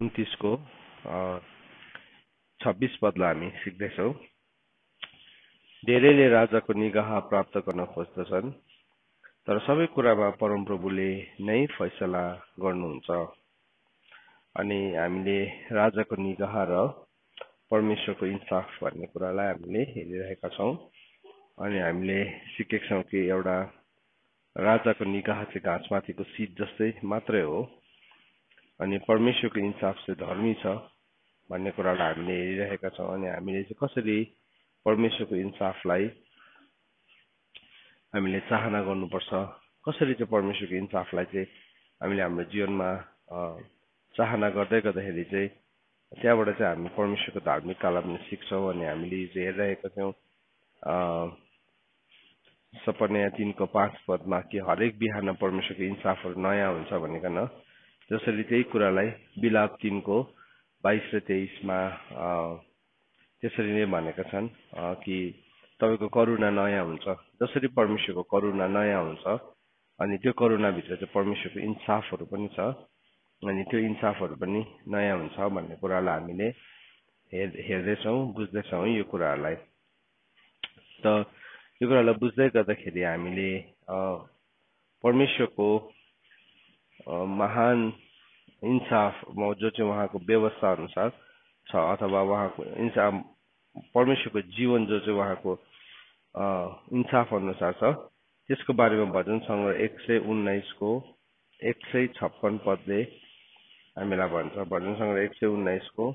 29 को 26 पदलाई हामी सिक्दैछौँ। धेरैले राजाको निगाह प्राप्त गर्न खोज्दछन्, तर सबै कुरामा परमप्रभुले नै फैसला गर्नुहुन्छ। अनि हामीले राजाको निगाह र परमेश्वरको इन्साफ भन्ने कुरालाई हामीले हेरिरहेका छौँ। अनि हामीले सिकेका छौँ कि एउटा राजाको निगाह चाहिँ घाँसमाथिको शीत जस्तै मात्रै हो, अनि परमेश्वरको इन्साफ चाहिँ धर्मी छ भन्ने कुरालाई हामीले हेरिरहेका छौँ। अनि हामीले चाहिँ कसरी परमेश्वरको इन्साफलाई हामीले चाहना गर्नुपर्छ, कसरी चाहिँ परमेश्वरको इन्साफलाई चाहिँ हामीले हाम्रो जीवनमा चाहना गर्दै गर्दाखेरि चाहिँ त्यहाँबाट चाहिँ हामी परमेश्वरको धार्मिक काला पनि सिक्छौँ। अनि हामीले चाहिँ हेरिरहेका छौँ सपन्या 3:5 कि हरेक बिहान परमेश्वरको इन्साफहरू नयाँ हुन्छ भनिकन, जसरी त्यही कुरालाई बिलाप 3:22 र 23 त्यसरी नै भनेका छन् कि तपाईँको करुणा नयाँ हुन्छ, जसरी परमेश्वरको करुणा नयाँ हुन्छ। अनि त्यो करुणाभित्र चाहिँ परमेश्वरको इन्साफहरू पनि छ, अनि त्यो इन्साफहरू पनि नयाँ हुन्छ भन्ने कुरालाई हामीले हेर्दैछौँ, बुझ्दैछौँ यो कुराहरूलाई। त यो कुरालाई बुझ्दै गर्दाखेरि हामीले परमेश्वरको महान इन्साफ जो चाहिँ उहाँको व्यवस्था अनुसार छ, अथवा उहाँको इन्साफ परमेश्वरको जीवन जो चाहिँ उहाँको इन्साफ अनुसार छ, त्यसको बारेमा भजन सङ्ग्रह 119 को 156 पदले हामीलाई भन्छ। भजन सङ्ग्रह 119 को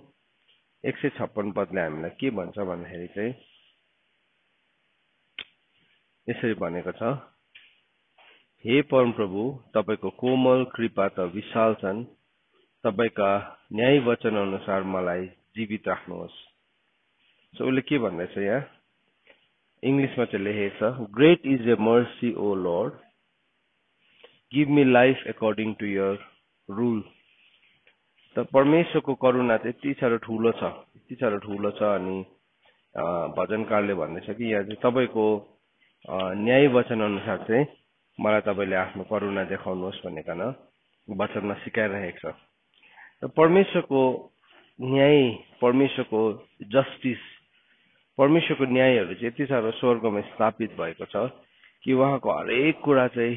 156 पदले हामीलाई के भन्छ भन्दाखेरि चाहिँ यसरी भनेको छ, हे परमप्रभु, तपाईँको कोमल कृपा त विशाल छन्, तपाईँका न्याय वचन अनुसार मलाई जीवित राख्नुहोस्। सो उसले के भन्दैछ यहाँ इङ्ग्लिसमा चाहिँ लेखेको छ, great is your mercy oh lord, give me life according to your rule. त परमेश्वरको करुणा चाहिँ यति साह्रो ठुलो छ, यति साह्रो ठुलो छ। अनि भजनकारले भन्दैछ कि यहाँ चाहिँ तपाईँको न्याय वचन अनुसार चाहिँ मलाई तपाईँले आफ्नो करुणा देखाउनुहोस् भनिकन वचनमा सिकाइरहेको छ। र परमेश्वरको न्याय, परमेश्वरको जस्टिस, परमेश्वरको न्यायहरू चाहिँ यति साह्रो स्वर्गमा स्थापित भएको छ कि उहाँको हरेक कुरा चाहिँ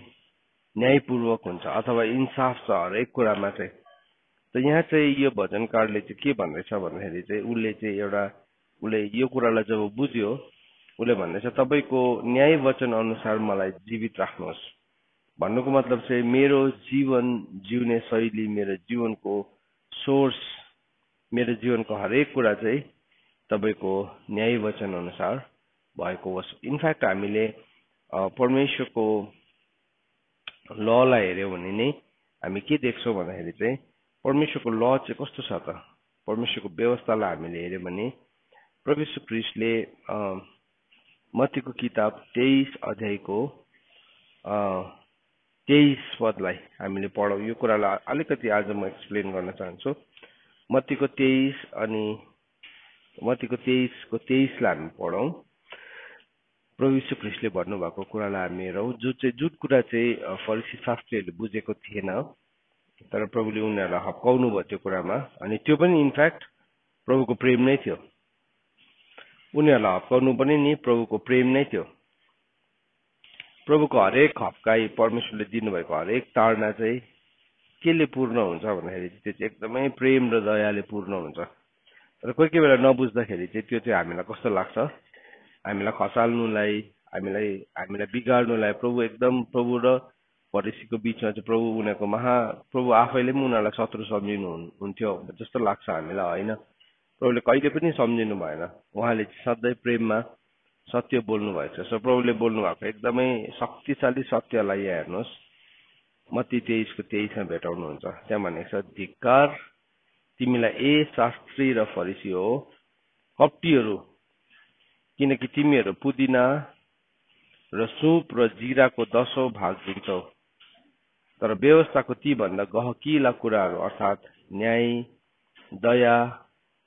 न्यायपूर्वक हुन्छ, अथवा इन्साफ छ हरेक कुरामा चाहिँ। त यहाँ चाहिँ यो भजनकारले चाहिँ के भन्दैछ भन्दाखेरि चाहिँ उसले यो कुरालाई जब बुझ्यो, उसले भन्दैछ तपाईँको न्याय वचन अनुसार मलाई जीवित राख्नुहोस्। भन्नुको मतलब चाहिँ मेरो जीवन जिउने शैली, मेरो जीवनको सोर्स, मेरो जीवनको हरेक कुरा चाहिँ तपाईँको न्याय वचन अनुसार भएको होस्। इनफ्याक्ट हामीले परमेश्वरको ललाई हेऱ्यौँ भने नै हामी के देख्छौँ भन्दाखेरि चाहिँ परमेश्वरको ल चाहिँ कस्तो छ त, परमेश्वरको व्यवस्थालाई हामीले हेऱ्यौँ भने प्रभु यीशु ख्रीष्टले मत्तीको किताब 23 अध्यायको 23 पदलाई हामीले पढौँ। यो कुरालाई अलिकति आज म एक्सप्लेन गर्न चाहन्छु। मत्तीको 23 अनि मत्तीको 23 को 23 लाई हामी पढौँ। प्रभु यीशु ख्रीष्टले भन्नुभएको कुरालाई हामी हेरौँ, जुन कुरा चाहिँ फरिसी शास्त्रीहरूले बुझेको थिएन, तर प्रभुले उनीहरूलाई हप्काउनु भयो त्यो कुरामा। अनि त्यो पनि इनफ्याक्ट प्रभुको प्रेम नै थियो, उनीहरूलाई हप्काउनु पनि नि प्रभुको प्रेम नै थियो। प्रभुको हरेक हप्काई, परमेश्वरले दिनुभएको हरेक ताडना चाहिँ केले पूर्ण हुन्छ भन्दाखेरि त्यो चाहिँ एकदमै प्रेम र दयाले पूर्ण हुन्छ। र कोही कोही बेला नबुझ्दाखेरि चाहिँ त्यो चाहिँ हामीलाई कस्तो लाग्छ, हामीलाई खसाल्नुलाई, हामीलाई बिगार्नुलाई प्रभु र फरिसीको बिचमा चाहिँ प्रभु आफैले पनि उनीहरूलाई शत्रु सम्झिनु हुन्थ्यो जस्तो लाग्छ हामीलाई, होइन? प्रभुले कहिले पनि सम्झिनु भएन, उहाँले सधैँ प्रेममा सत्य बोल्नु भएको छ। सो प्रभुले बोल्नु भएको एकदमै शक्तिशाली सत्यलाई यहाँ हेर्नुहोस्, मत्ती 23 को 23 मा भेटाउनुहुन्छ। त्यहाँ भनेको छ, धिक्कार तिमीलाई ए शास्त्री र फरिसी हो, कप्टीहरू, किनकि तिमीहरू पुदिना र सुप र जिराको 10औं भाग दिन्छौ, तर व्यवस्थाको ती भन्दा गहकिला कुराहरू अर्थात् न्याय, दया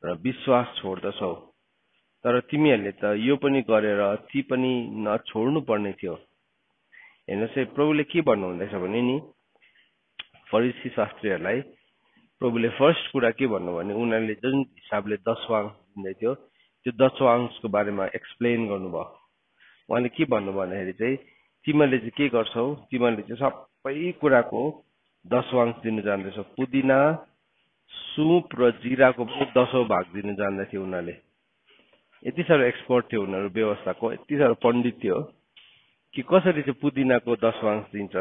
र विश्वास छोड्दछौ। तर तिमीहरूले त यो पनि गरेर ती पनि नछोड्नु पर्ने थियो। हेर्नुहोस् है, प्रभुले के भन्नुहुँदैछ भने नि फरिसी शास्त्रीहरूलाई, प्रभुले फर्स्ट कुरा के भन्नु भने उनीहरूले जुन हिसाबले दशवांश दिँदै थियो त्यो दशवांशको बारेमा एक्सप्लेन गर्नुभयो। उहाँले के भन्नु भन्दाखेरि चाहिँ तिमीहरूले चाहिँ के गर्छौ, तिमीहरूले चाहिँ सबै कुराको दशवांश दिनु जान्दछौ। पुदिना, सुप र जिराको पनि 10औं भाग दिनु जान्दथ्यो उनीहरूले। यति साह्रो एक्सपर्ट थियो उनीहरू व्यवस्थाको, यति साह्रो पण्डित थियो कि कसरी चाहिँ पुदिनाको दशवांश दिन्छ,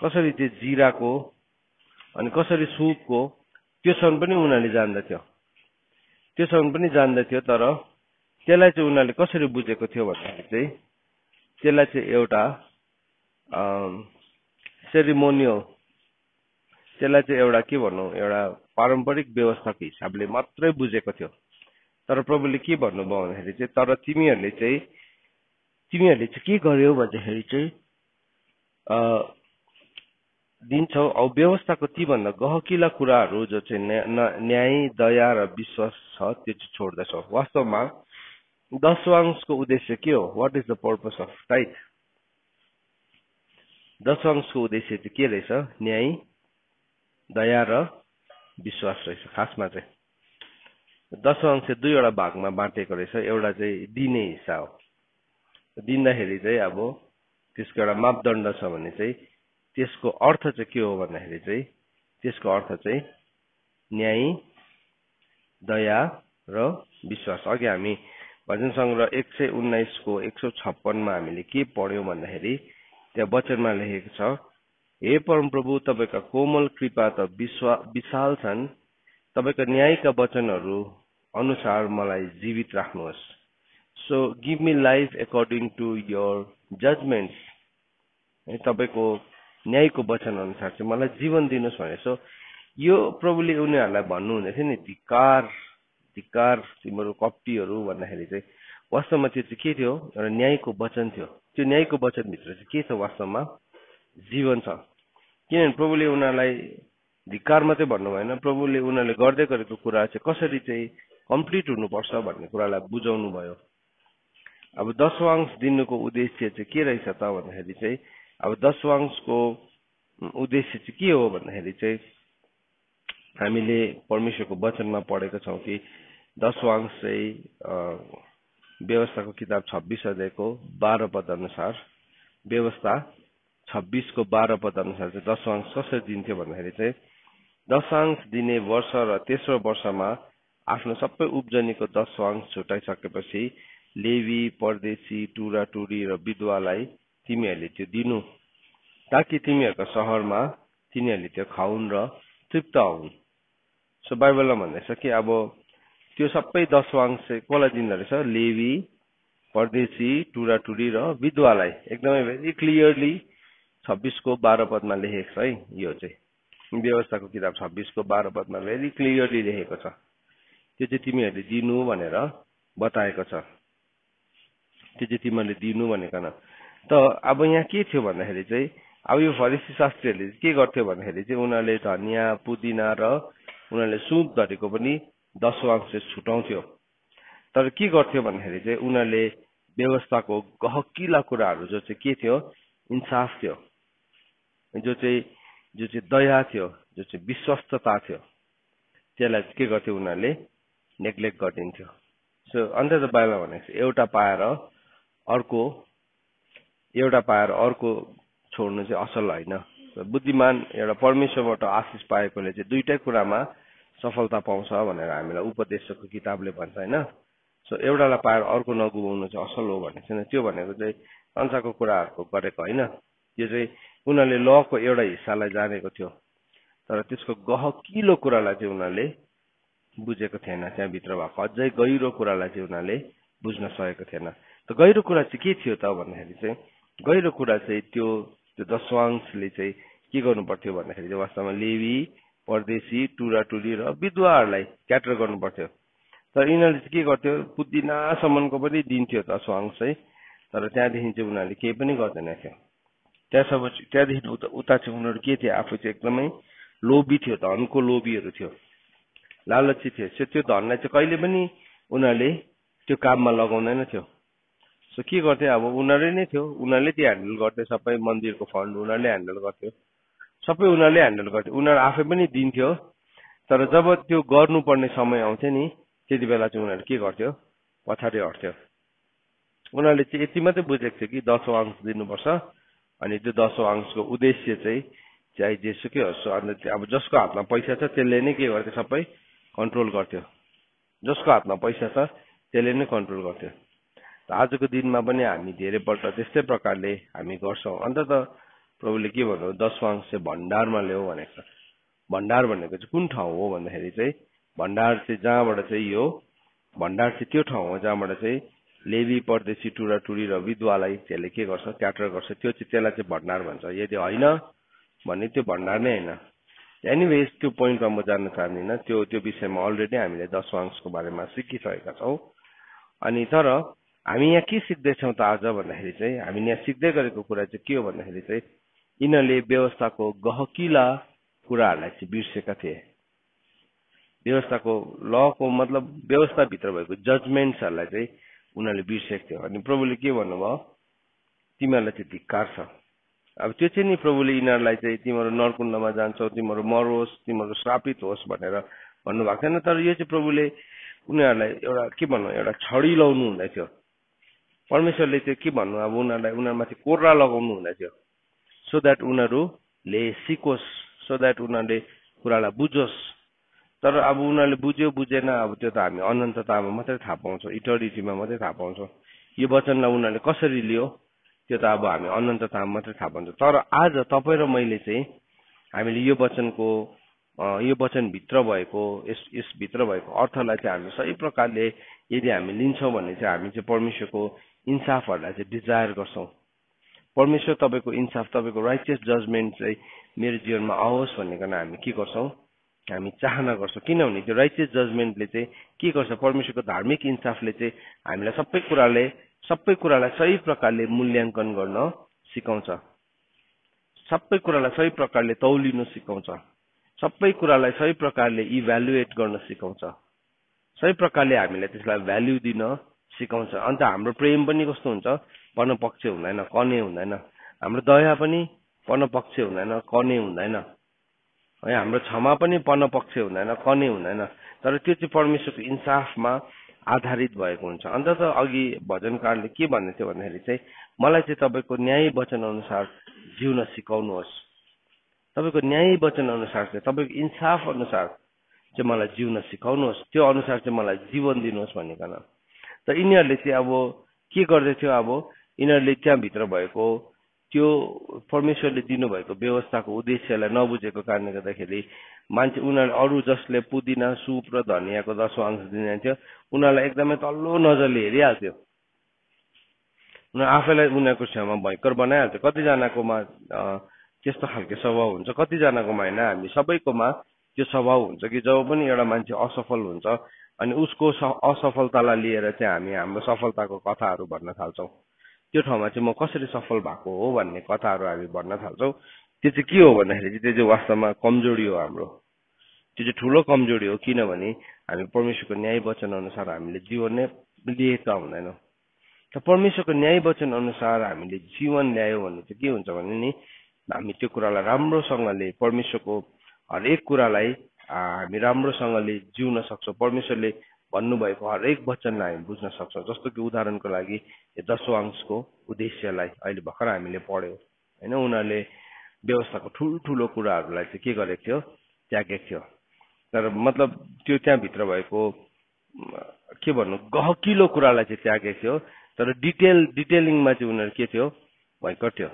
कसरी चाहिँ जिराको, अनि कसरी सुपको, त्योसम्म पनि उनीहरूले जान्दथ्यो। त्योसम्म पनि जान्दथ्यो, तर त्यसलाई चाहिँ उनीहरूले कसरी बुझेको थियो भन्दाखेरि चाहिँ त्यसलाई चाहिँ एउटा सेरिमोनियल, त्यसलाई चाहिँ एउटा के भनौँ, एउटा पारम्परिक व्यवस्थाको हिसाबले मात्रै बुझेको थियो। तर प्रभुले के भन्नुभयो भन्दाखेरि चाहिँ तर तिमीहरूले चाहिँ के गर्यौ भन्दाखेरि चाहिँ दिन्छौ। औ व्यवस्थाको तीभन्दा गहकिला कुराहरू जो चाहिँ न्याय, दया र विश्वास छ त्यो चाहिँ छोड्दछौ। वास्तवमा दशवांशको उद्देश्य के हो? What is the purpose of tithe? दशवांशको उद्देश्य चाहिँ के रहेछ? न्याय, दया र विश्वास रहेछ। खासमा चाहिँ दशवांश दुईवटा भागमा बाँटेको रहेछ। एउटा चाहिँ दिने हिस्सा हो, दिँदाखेरि चाहिँ अब त्यसको एउटा मापदण्ड छ भने चाहिँ त्यसको अर्थ चाहिँ के हो भन्दाखेरि चाहिँ त्यसको अर्थ चाहिँ न्याय, दया र विश्वास। अघि हामी भजन सङ्ग्रह 119 को 156 मा हामीले के पढ्यौं भन्दाखेरि त्यहाँ वचनमा लेखेको छ, हे परमप्रभु तपाईका कोमल कृपा त विशाल छन्, तपाईका न्यायका वचनहरू अनुसार मलाई जीवित राख्नुहोस्। So give me life according to your judgements. तपाईको न्यायको वचन अनुसार चाहिँ मलाई जीवन दिनुहोस् भने। सो यो प्रभुले उनीहरूलाई भन्नुहुँदै थियो नि, धिक्कार धिक्कार तिम्रो कप्टीहरू भन्दाखेरि चाहिँ वास्तवमा त्यो चाहिँ के थियो? एउटा न्यायको वचन थियो। त्यो न्यायको वचनभित्र चाहिँ के छ? वास्तवमा जीवन छ। किनभने प्रभुले उनीहरूलाई धिक्कार मात्रै भन्नु भएन, प्रभुले उनीहरूले गर्दै गरेको कुरा चाहिँ कसरी चाहिँ कम्प्लिट हुनुपर्छ भन्ने कुरालाई बुझाउनु भयो। अब दशवांश दिनुको उद्देश्य चाहिँ के रहेछ त भन्दाखेरि चाहिँ अब दशवांशको उद्देश्य चाहिँ के हो भन्दाखेरि चाहिँ हामीले परमेश्वरको वचनमा पढेको छौँ कि दशवांश चाहिँ व्यवस्थाको किताब 26 अध्यायको 12 पद अनुसार, व्यवस्था 26 को 12 पद अनुसार चाहिँ दशवांश कसरी दिन्थ्यो भन्दाखेरि चाहिँ दशवांश दिने वर्ष र तेस्रो वर्षमा आफ्नो सबै उब्जनीको दशवांश छुटाइसकेपछि लेवी, परदेशी, टुरा टुरी र विधवालाई तिमीहरूले त्यो दिनु, ताकि तिमीहरूका शहरमा तिनीहरूले त्यो खाउन् र तृप्त हुन्। सो बाइबलमा भन्दैछ कि अब त्यो सबै दशवांश चाहिँ कसलाई दिँदो रहेछ? लेवी, परदेशी, टुरा टुरी र विधवालाई। एकदमै भेरी क्लियरली 26 को 12 पदमा लेखेको छ है। यो चाहिँ व्यवस्थाको किताब 26 को 12 पदमा भेरी क्लियरली लेखेको छ। त्यो चाहिँ तिमीहरूले दिनु भनेर बताएको छ। त्यो चाहिँ तिमीहरूले दिनु भनेकन। त अब यहाँ के थियो भन्दाखेरि चाहिँ अब यो फरिसी शास्त्रीहरूले के गर्थ्यो भन्दाखेरि चाहिँ उनीहरूले धनिया, पुदिना र उनीहरूले सुप धरेको पनि दशवांश छुटाउँथ्यो। तर के गर्थ्यो भन्दाखेरि चाहिँ उनीहरूले व्यवस्थाको गहकिला कुराहरू जो चाहिँ के थियो? इन्साफ थियो, जो चाहिँ दया थियो, जो चाहिँ विश्वस्तता थियो, त्यसलाई के गर्थ्यो? उनीहरूले नेग्लेक्ट गरिदिन्थ्यो। सो अन्त त बाइबलमा भनेको छ एउटा पाएर अर्को छोड्नु चाहिँ असल होइन। बुद्धिमान एउटा परमेश्वरबाट आशिष पाएकोले चाहिँ दुईटै कुरामा सफलता पाउँछ भनेर हामीलाई उपदेशको किताबले भन्छ होइन। सो एउटालाई पाएर अर्को नगुमाउनु चाहिँ असल हो भनेको छैन। त्यो भनेको चाहिँ संसारको कुराहरूको गरेको होइन। यो चाहिँ उनीहरूले लको एउटा हिस्सालाई जानेको थियो, तर त्यसको गहकिलो कुरालाई चाहिँ उनीहरूले बुझेको थिएन। त्यहाँभित्र भएको अझै गहिरो कुरालाई चाहिँ उनीहरूले बुझ्न सकेको थिएन। त गहिरो कुरा चाहिँ के थियो त भन्दाखेरि चाहिँ गहिरो कुरा चाहिँ त्यो दशवांशले चाहिँ के गर्नु पर्थ्यो भन्दाखेरि चाहिँ वास्तवमा लेवी, परदेशी, टुरा टुरी र विधवाहरूलाई क्याटर गर्नु पर्थ्यो। तर यिनीहरूले चाहिँ के गर्थ्यो? पुदिनासम्मको पनि दिन्थ्यो दशवांश चाहिँ, तर त्यहाँदेखि चाहिँ उनीहरूले केही पनि गर्दैन थियो। त्यहाँदेखि उता चाहिँ उनीहरू के थिए? आफू चाहिँ एकदमै लोभी थियो, धनको लोभीहरू थियो, लालची थियो। त्यो धनलाई चाहिँ कहिले पनि उनीहरूले त्यो काममा लगाउँदैन थियो। सो के गर्थे? अब उनीहरूले नै थियो, उनीहरूले त्यो ह्यान्डल गर्थे, सबै मन्दिरको फन्ड उनीहरूले ह्यान्डल गर्थ्यो, सबै उनीहरूले ह्यान्डल गर्थ्यो, उनीहरू आफै पनि दिन्थ्यो। तर जब त्यो गर्नुपर्ने समय आउँथ्यो नि त्यति बेला चाहिँ उनीहरू के गर्थ्यो, पछाडि हट्थ्यो। उनीहरूले चाहिँ यति मात्रै बुझेको थियो कि 10औं अंश दिनुपर्छ, अनि त्यो 10औं अंशको उद्देश्य चाहिँ चाहे जेसुकै होस्, अन्त अब जसको हातमा पैसा छ त्यसले नै के गर्थ्यो, सबै कन्ट्रोल गर्थ्यो। जसको हातमा पैसा छ त्यसले नै कन्ट्रोल गर्थ्यो। आजको दिनमा पनि हामी धेरैपल्ट त्यस्तै प्रकारले हामी गर्छौँ। अन्त त प्रभुले के भन्नु, 10औं अंश चाहिँ भण्डारमा ल्याऊ भनेको छ। भण्डार भनेको चाहिँ कुन ठाउँ हो भन्दाखेरि चाहिँ भण्डार चाहिँ जहाँबाट चाहिँ यो भण्डार चाहिँ त्यो ठाउँ हो जहाँबाट चाहिँ लेवी, परदेशी, टुरा टुरी र विधवालाई त्यसले के गर्छ, क्याटर गर्छ। त्यो चाहिँ त्यसलाई चाहिँ भण्डार भन्छ। यदि होइन भने त्यो भण्डार नै होइन। एनिवेज त्यो पोइन्टमा म जान्न चाहदिनँ। त्यो विषयमा अलरेडी हामीले 10औं अंशको बारेमा सिकिसकेका छौँ। अनि तर हामी यहाँ के सिक्दैछौँ त आज भन्दाखेरि चाहिँ हामीले यहाँ सिक्दै गरेको कुरा चाहिँ के हो भन्दाखेरि चाहिँ यिनीहरूले व्यवस्थाको गहकिला कुराहरूलाई चाहिँ बिर्सेका थिए। व्यवस्थाको लको मतलब व्यवस्थाभित्र भएको जजमेन्ट्सहरूलाई चाहिँ उनीहरूले बिर्सेको थियो। अनि प्रभुले के भन्नुभयो, तिमीहरूलाई चाहिँ धिक्कार छ। अब त्यो चाहिँ नि प्रभुले यिनीहरूलाई चाहिँ तिमीहरू नरकुण्डमा जान्छौ, तिमीहरू मरोस्, तिमीहरू श्रापित होस् भनेर भन्नुभएको छैन। तर यो चाहिँ प्रभुले उनीहरूलाई एउटा के भन्नु, एउटा छडी लाउनु हुँदै थियो। परमेश्वरले चाहिँ के भन्नु, अब उनीहरूमाथि कोर्रा लगाउनु हुँदै थियो, सो द्याट उनीहरूले सिकोस्, सो द्याट उनीहरूले कुरालाई बुझोस्। तर अब उनीहरूले बुझ्यो बुझेन, अब त्यो त हामी अनन्ततामा मात्रै थाहा पाउँछौँ, इटर्निटीमा मात्रै थाहा पाउँछौँ। यो वचनलाई उनीहरूले कसरी लियो त्यो त अब हामी अनन्ततामा मात्रै थाहा पाउँछौँ। तर आज तपाईँ र मैले चाहिँ हामीले यो वचनभित्र भएको यसभित्र भएको अर्थलाई चाहिँ हामी सही प्रकारले यदि हामी लिन्छौँ भने चाहिँ हामी चाहिँ परमेश्वरको इन्साफहरूलाई चाहिँ डिजायर गर्छौँ। परमेश्वर तपाईँको इन्साफ, तपाईँको राइचियस जजमेन्ट चाहिँ मेरो जीवनमा आओस् भन्नेकन हामी के गर्छौँ, हामी चाहना गर्छौँ। किनभने त्यो राइचियस जजमेन्टले चाहिँ के गर्छ, परमेश्वरको धार्मिक इन्साफले चाहिँ हामीलाई सबै कुरालाई सही प्रकारले मूल्याङ्कन गर्न सिकाउँछ। सबै कुरालाई सही प्रकारले तौलिन सिकाउँछ। सबै कुरालाई सही प्रकारले इभ्यालुएट गर्न सिकाउँछ। सही प्रकारले हामीलाई त्यसलाई भ्याल्यु दिन सिकाउँछ। अन्त हाम्रो प्रेम पनि कस्तो हुन्छ, पनपक्ष हुँदैन, कने हुँदैन। हाम्रो दया पनि पनपक्ष हुँदैन, कने हुँदैन। है, हाम्रो क्षमा पनि पनपक्ष हुँदैन, कने हुँदैन। तर त्यो चाहिँ परमेश्वरको इन्साफमा आधारित भएको हुन्छ। अन्त त अघि भजनकारले के भन्दै थियो भन्दाखेरि चाहिँ मलाई चाहिँ तपाईँको न्याय वचन अनुसार जिउन सिकाउनुहोस्। तपाईँको न्याय वचन अनुसार चाहिँ तपाईँको इन्साफ अनुसार चाहिँ मलाई जिउन सिकाउनुहोस्, त्यो अनुसार चाहिँ मलाई जीवन दिनुहोस् भनिकन। त यिनीहरूले चाहिँ अब के गर्दै थियो, अब यिनीहरूले त्यहाँभित्र भएको त्यो परमेश्वरले दिनुभएको व्यवस्थाको उद्देश्यलाई नबुझेको कारणले गर्दाखेरि मान्छे उनीहरूले अरू जसले पुदिना, सुप र धनियाँको 10औं अंश दिइन्थ्यो उनीहरूलाई एकदमै तल्लो नजरले हेरिहाल्थ्यो। उनीहरू आफैलाई उनीहरूको छेउमा भयङ्कर बनाइहाल्थ्यो। कतिजनाकोमा त्यस्तो खालको स्वभाव हुन्छ, कतिजनाकोमा होइन। हामी सबैकोमा त्यो स्वभाव हुन्छ कि जब पनि एउटा मान्छे असफल हुन्छ अनि उसको असफलतालाई लिएर चाहिँ हामी हाम्रो सफलताको कथाहरू भन्न थाल्छौँ। त्यो ठाउँमा चाहिँ म कसरी सफल भएको हो भन्ने कथाहरू हामी भन्न थाल्छौँ। त्यो चाहिँ के हो भन्दाखेरि चाहिँ त्यो चाहिँ वास्तवमा कमजोरी हो हाम्रो। त्यो चाहिँ ठुलो कमजोरी हो, किनभने हामी परमेश्वरको न्याय वचन अनुसार हामीले जीवन नै लिएका हुँदैनौँ। त परमेश्वरको न्याय वचन अनुसार हामीले जीवन ल्यायो भने चाहिँ के हुन्छ भने नि हामी त्यो कुरालाई राम्रोसँगले परमेश्वरको हरेक कुरालाई हामी राम्रोसँगले जिउन सक्छौँ। परमेश्वरले भन्नुभएको हरेक वचनलाई हामी बुझ्न सक्छौँ। जस्तो कि उदाहरणको लागि 10औं अंशको उद्देश्यलाई अहिले भर्खर हामीले पढ्यौँ होइन। उनीहरूले व्यवस्थाको ठुल्ठुलो कुराहरूलाई चाहिँ के गरेको थियो, त्यागेको थियो। तर मतलब त्यो त्यहाँभित्र भएको के भन्नु गहकिलो कुरालाई चाहिँ त्यागेको थियो। तर डिटेलिङमा चाहिँ उनीहरू के थियो, भयङ्कर थियो।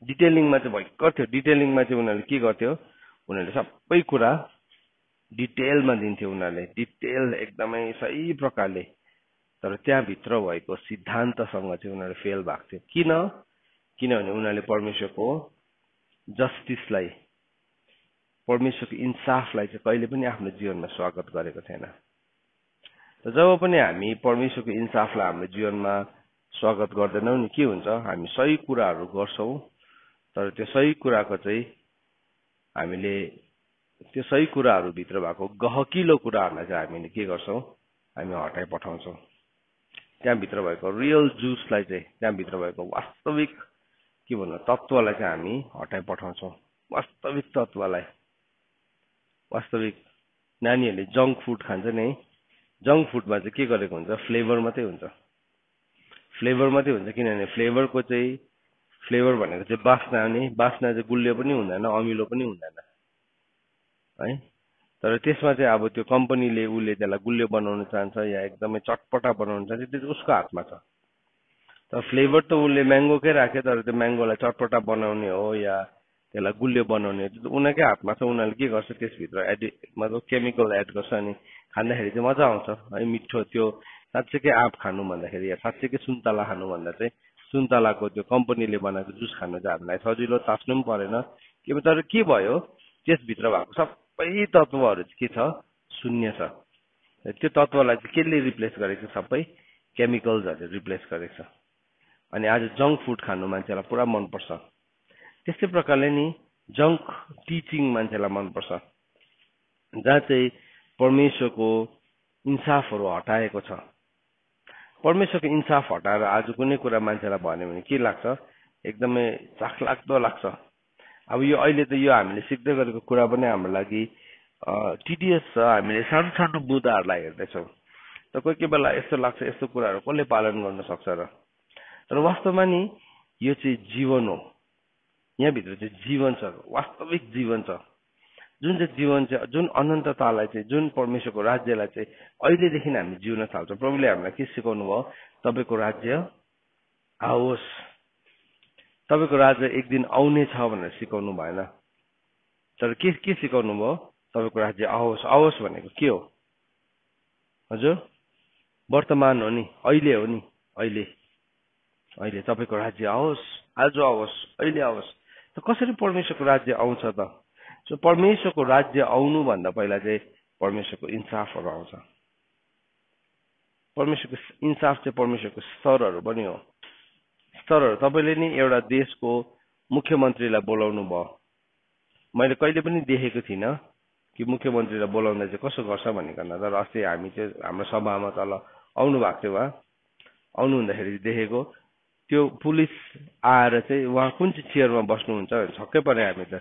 डिटेलिङमा चाहिँ उनीहरूले के गर्थ्यो, उनीहरूले सबै कुरा डिटेलमा दिन्थ्यो। उनीहरूले डिटेल एकदमै सही प्रकारले। तर त्यहाँभित्र भएको सिद्धान्तसँग चाहिँ उनीहरू फेल भएको थियो। किनभने उनीहरूले परमेश्वरको जस्टिसलाई, परमेश्वरको इन्साफलाई चाहिँ कहिले पनि आफ्नो जीवनमा स्वागत गरेको थिएन। त जब पनि हामी परमेश्वरको इन्साफलाई हाम्रो जीवनमा स्वागत गर्दैनौँ नि के हुन्छ, हामी सही कुराहरू गर्छौँ तर त्यो सही कुराको चाहिँ हामीले त्यो सही कुराहरूभित्र भएको गहकिलो कुराहरूलाई चाहिँ हामीले के गर्छौँ, हामी हटाइ पठाउँछौँ। त्यहाँभित्र भएको रियल जुसलाई चाहिँ, त्यहाँभित्र भएको वास्तविक के भन्नु तत्त्वलाई चाहिँ हामी हटाइ पठाउँछौँ। वास्तविक तत्त्वलाई। वास्तविक नानीहरूले जङ्क फुड खान्छ नि, जङ्क फुडमा चाहिँ के गरेको हुन्छ, फ्लेभर मात्रै हुन्छ। फ्लेभर मात्रै हुन्छ, किनभने फ्लेभरको चाहिँ फ्लेभर भनेको चाहिँ बास्ना हो नि, बास्ना चाहिँ गुलियो पनि हुँदैन, अमिलो पनि हुँदैन है। तर त्यसमा चाहिँ अब त्यो कम्पनीले उसले त्यसलाई गुलियो बनाउन चाहन्छ या एकदमै चटपटा बनाउन चाहन्छ, त्यो चाहिँ उसको हातमा छ। तर फ्लेभर त उसले म्याङ्गोकै राख्यो, तर त्यो म्याङ्गोलाई चटपटा बनाउने हो या त्यसलाई गुलियो बनाउने हो, त्यो त उनीहरूकै हातमा छ। उनीहरूले के गर्छ, त्यसभित्र मतलब केमिकल एड गर्छ, अनि खाँदाखेरि चाहिँ मजा आउँछ है, मिठो। त्यो साँच्चैकै आँप खानु भन्दाखेरि या साँच्चैकै सुन्तला खानु भन्दा चाहिँ सुन्तलाको त्यो कम्पनीले बनाएको जुस खानु चाहिँ हामीलाई सजिलो, तास्नु पनि परेन के। तर के भयो, त्यसभित्र भएको सबै तत्त्वहरू के छ, शून्य छ। त्यो तत्त्वलाई चाहिँ केले रिप्लेस गरेको छ, सबै केमिकल्सहरूले रिप्लेस गरेको छ। अनि आज जङ्क फुड खानु मान्छेलाई पुरा मनपर्छ। त्यस्तै प्रकारले नि जङ्क टिचिङ मान्छेलाई मनपर्छ, जहाँ चाहिँ परमेश्वरको इन्साफहरू हटाएको छ। परमेश्वरको इन्साफ हटाएर आज कुनै कुरा मान्छेलाई भन्यो भने के लाग्छ, एकदमै चाखलाग्दो लाग्छ। अब यो अहिले त यो हामीले सिक्दै गरेको कुरा पनि हाम्रो लागि टिडियस छ। हामीले सानो सानो बुदाहरूलाई हेर्दैछौँ, त कोही कोही बेला यस्तो लाग्छ, यस्तो कुराहरू कसले पालन गर्न सक्छ र। तर वास्तवमा नि यो चाहिँ जीवन हो, यहाँभित्र चाहिँ जीवन छ, वास्तविक जीवन छ। जुन चाहिँ जीवन चाहिँ, जुन अनन्ततालाई चाहिँ, जुन परमेश्वरको राज्यलाई चाहिँ अहिलेदेखि हामी जिउन थाल्छौँ। प्रभुले हामीलाई के सिकाउनु भयो, तपाईँको राज्य आओस्, तपाईँको राज्य एक दिन आउने छ भनेर सिकाउनु भएन। तर के सिकाउनु भयो, तपाईँको राज्य आओस्। आओस् भनेको के हो हजुर, वर्तमान हो नि, अहिले हो नि, अहिले अहिले तपाईँको राज्य आओस्, आज आओस्, अहिले आओस्। त कसरी परमेश्वरको राज्य आउँछ त? सो परमेश्वरको राज्य आउनु भन्दा पहिला चाहिँ परमेश्वरको इन्साफहरू आउँछ। परमेश्वरको इन्साफ चाहिँ परमेश्वरको स्तरहरू पनि हो। स्तरहरू, तपाईँले नि एउटा देशको मुख्यमन्त्रीलाई बोलाउनु भयो, मैले कहिले पनि देखेको थिइनँ कि मुख्यमन्त्रीलाई बोलाउँदा चाहिँ कसो गर्छ भनिकन। तर अस्ति हामी चाहिँ हाम्रो सभामा तल आउनु भएको थियो, उहाँ आउनु हुँदाखेरि देखेको त्यो पुलिस आएर चाहिँ उहाँ कुन चाहिँ चेयरमा बस्नुहुन्छ छक्कै परे हामी त।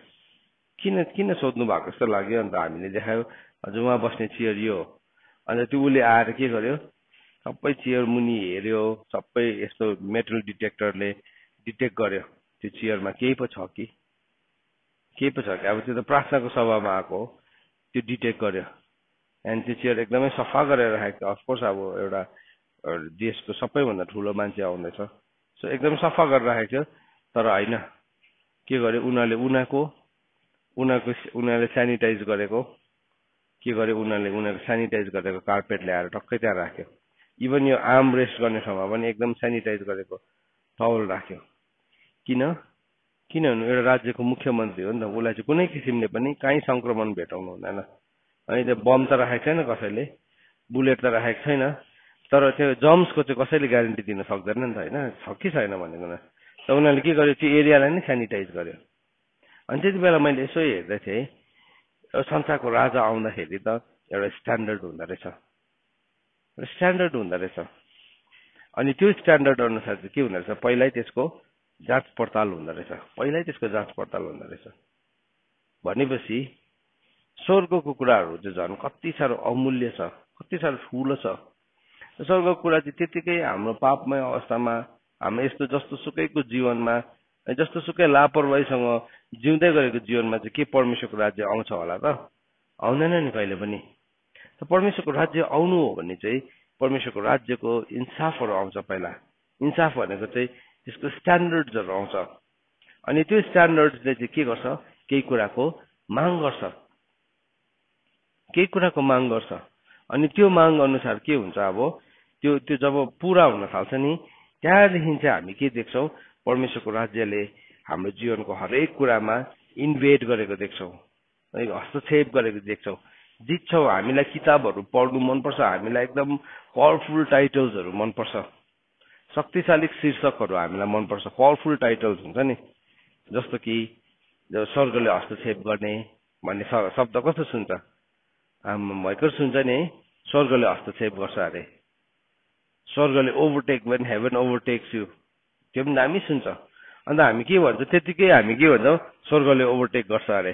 किन सोध्नु भएको जस्तो लाग्यो। अन्त हामीले देखायो, हजुर उहाँ बस्ने चेयर यो हो। अन्त त्यो उसले आएर के गर्यो, सबै चेयर मुनि हेऱ्यो, सबै यस्तो मेटल डिटेक्टरले डिटेक्ट गर्यो त्यो चेयरमा केही पो छ कि, केही पो छ कि। अब त्यो त प्रार्थनाको सभामा आएको हो, त्यो डिटेक्ट गर्यो। एन्ड त्यो चेयर एकदमै सफा गरेर राखेको थियो। अफकोर्स अब एउटा देशको सबैभन्दा ठुलो मान्छे आउँदैछ, सो एकदम सफा गरेर राखेको थियो। तर होइन, के गर्यो उनीहरूले सेनिटाइज गरेको के गर्यो, उनीहरूको सेनिटाइज गरेको कार्पेट ल्याएर टक्कै त्यहाँ राख्यो। इभन यो आर्म रेस्ट गर्ने ठाउँमा पनि एकदम सेनिटाइज गरेको टावल राख्यो। किनभने एउटा राज्यको मुख्यमन्त्री हो नि त, उसलाई चाहिँ कुनै किसिमले पनि कहीँ सङ्क्रमण भेटाउनु हुँदैन। अनि त्यो बम त राखेको छैन कसैले, बुलेट त राखेको छैन, तर त्यो जम्सको चाहिँ कसैले ग्यारेन्टी दिन सक्दैन नि त, होइन छ कि छैन भनेको। त उनीहरूले के गर्यो, त्यो एरियालाई नै सेनिटाइज गर्यो। अनि त्यति बेला मैले यसो हेर्दै थिएँ, संसारको राजा आउँदाखेरि त एउटा स्ट्यान्डर्ड हुँदो रहेछ, स्ट्यान्डर्ड हुँदो रहेछ। अनि त्यो स्ट्यान्डर्ड अनुसार चाहिँ के हुँदो रहेछ, पहिल्यै त्यसको जाँच पडताल हुँदो रहेछ, पहिल्यै त्यसको जाँच पडताल हुँदो रहेछ। भनेपछि स्वर्गको कुराहरू चाहिँ झन् कति साह्रो अमूल्य छ, कति साह्रो ठुलो छ। स्वर्गको कुरा चाहिँ त्यतिकै हाम्रो पापमय अवस्थामा, हाम्रो यस्तो जस्तो सुकैको जीवनमा, जस्तो सुकै लापरवाहीसँग जिउँदै गरेको जीवनमा चाहिँ के परमेश्वरको राज्य आउँछ होला त? आउँदैन नि कहिले पनि। त परमेश्वरको राज्य आउनु हो भने चाहिँ परमेश्वरको राज्यको इन्साफहरू आउँछ। पहिला इन्साफ भनेको चाहिँ त्यसको स्ट्यान्डर्ड्सहरू आउँछ। अनि त्यो स्ट्यान्डर्ड्सले चाहिँ के गर्छ, केही कुराको माग गर्छ, केही कुराको माग गर्छ। अनि त्यो माग अनुसार के हुन्छ, अब त्यो जब पुरा हुन थाल्छ नि, त्यहाँदेखि चाहिँ हामी के देख्छौँ, परमेश्वरको राज्यले हाम्रो जीवनको हरेक कुरामा इन्भेड गरेको देख्छौँ, हस्तक्षेप गरेको देख्छौँ, जित्छौँ। हामीलाई किताबहरू पढ्नु मनपर्छ, हामीलाई एकदम पावरफुल टाइटल्सहरू मनपर्छ, शक्तिशाली शीर्षकहरू हामीलाई मनपर्छ, पावरफुल टाइटल्स हुन्छ नि। जस्तो कि जब स्वर्गले हस्तक्षेप गर्ने भन्ने शब्द कस्तो सुन्छ, भयङ्कर सुन्छ नि, स्वर्गले हस्तक्षेप गर्छ अरे, स्वर्गले ओभरटेक वेन हेभन ओभरटेक्स यु, त्यो पनि दामी सुन्छ। अन्त हामी के भन्छ त्यतिकै हामी के भन्छौँ स्वर्गले ओभरटेक गर्छ अरे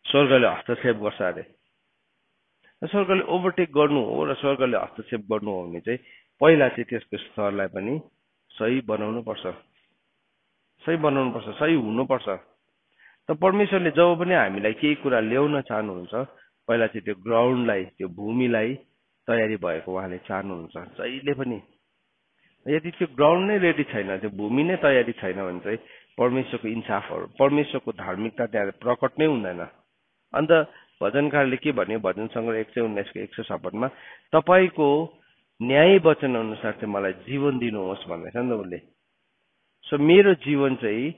स्वर्गले हस्तक्षेप गर्छ अरे स्वर्गले ओभरटेक गर्नु हो र स्वर्गले हस्तक्षेप गर्नु हो भने चाहिँ पहिला चाहिँ त्यसको स्तरलाई पनि सही बनाउनु पर्छ सही हुनुपर्छ त परमेश्वरले जब पनि हामीलाई केही कुरा ल्याउन चाहनुहुन्छ पहिला चाहिँ त्यो ग्राउन्डलाई त्यो भूमिलाई तयारी भएको उहाँले चाहनुहुन्छ जहिले पनि यदि त्यो ग्राउन्ड नै रेडी छैन त्यो भूमि नै तयारी छैन भने चाहिँ परमेश्वरको इन्साफहरू परमेश्वरको धार्मिकता त्यहाँ प्रकट नै हुँदैन अन्त भजनकारले के भन्यो भजन सङ्ग्रह 119 को 156 मा तपाईको न्याय वचन अनुसार चाहिँ मलाई जीवन दिनुहोस् भन्दैछ नि त उसले सो मेरो जीवन चाहिँ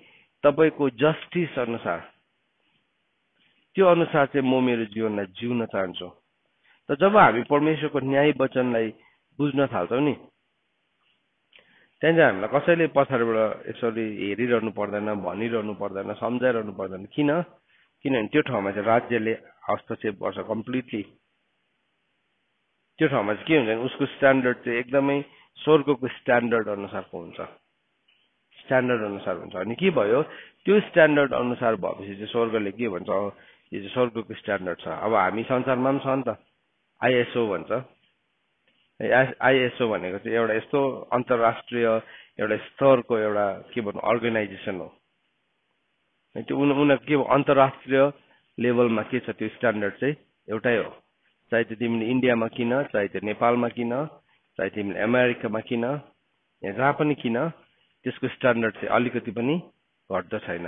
तपाईको जस्टिस अनुसार त्यो अनुसार चाहिँ म मेरो जीवनलाई जिउन चाहन्छु त जब हामी परमेश्वरको न्याय वचनलाई बुझ्न थाल्छौँ नि त्यहाँ हामीलाई कसैले पछाडिबाट यसरी हेरिरहनु पर्दैन भनिरहनु पर्दैन सम्झाइरहनु पर्दैन किनभने त्यो ठाउँमा चाहिँ राज्यले हस्तक्षेप गर्छ कम्प्लिटली त्यो ठाउँमा चाहिँ के हुन्छ उसको स्ट्यान्डर्ड चाहिँ एकदमै स्वर्गको स्ट्यान्डर्ड अनुसारको हुन्छ स्ट्यान्डर्ड अनुसार हुन्छ अनि के भयो त्यो स्ट्यान्डर्ड अनुसार भएपछि चाहिँ स्वर्गले के भन्छ यो चाहिँ स्वर्गको स्ट्यान्डर्ड छ अब हामी संसारमा पनि छ नि त आइएसओ भन्छ आइएसओ भनेको चाहिँ एउटा यस्तो अन्तर्राष्ट्रिय एउटा स्तरको एउटा के भन्नु अर्गनाइजेसन हो त्यो उनीहरूको के अन्तर्राष्ट्रिय लेभलमा के छ त्यो स्ट्यान्डर्ड चाहिँ एउटै हो चाहे त्यो तिमीले इन्डियामा किन चाहे त्यो नेपालमा किन चाहे तिमीले अमेरिकामा किन या जहाँ पनि किन त्यसको स्ट्यान्डर्ड चाहिँ अलिकति पनि घट्दो छैन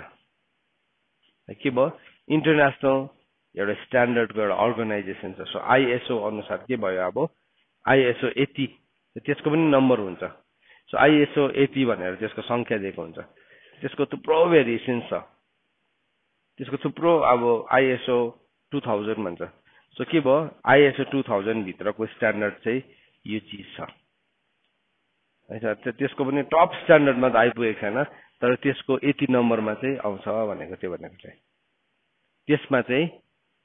के भयो इन्टरनेसनल एउटा स्ट्यान्डर्डको एउटा अर्गनाइजेसन छ सो आइएसओ अनुसार के भयो अब आइएसओ 80 त्यसको पनि नम्बर हुन्छ सो आइएसओ 80 भनेर त्यसको संख्या दिएको हुन्छ त्यसको थुप्रो भेरिएसन छ त्यसको थुप्रो अब आइएसओ 2000 भन्छ सो के भयो आइएसओ 2000 भित्रको स्ट्यान्डर्ड चाहिँ यो चीज छ त्यसको पनि टप स्ट्यान्डर्डमा त आइपुगेको छैन तर त्यसको 80 नम्बरमा चाहिँ आउँछ भनेको चाहिँ त्यसमा चाहिँ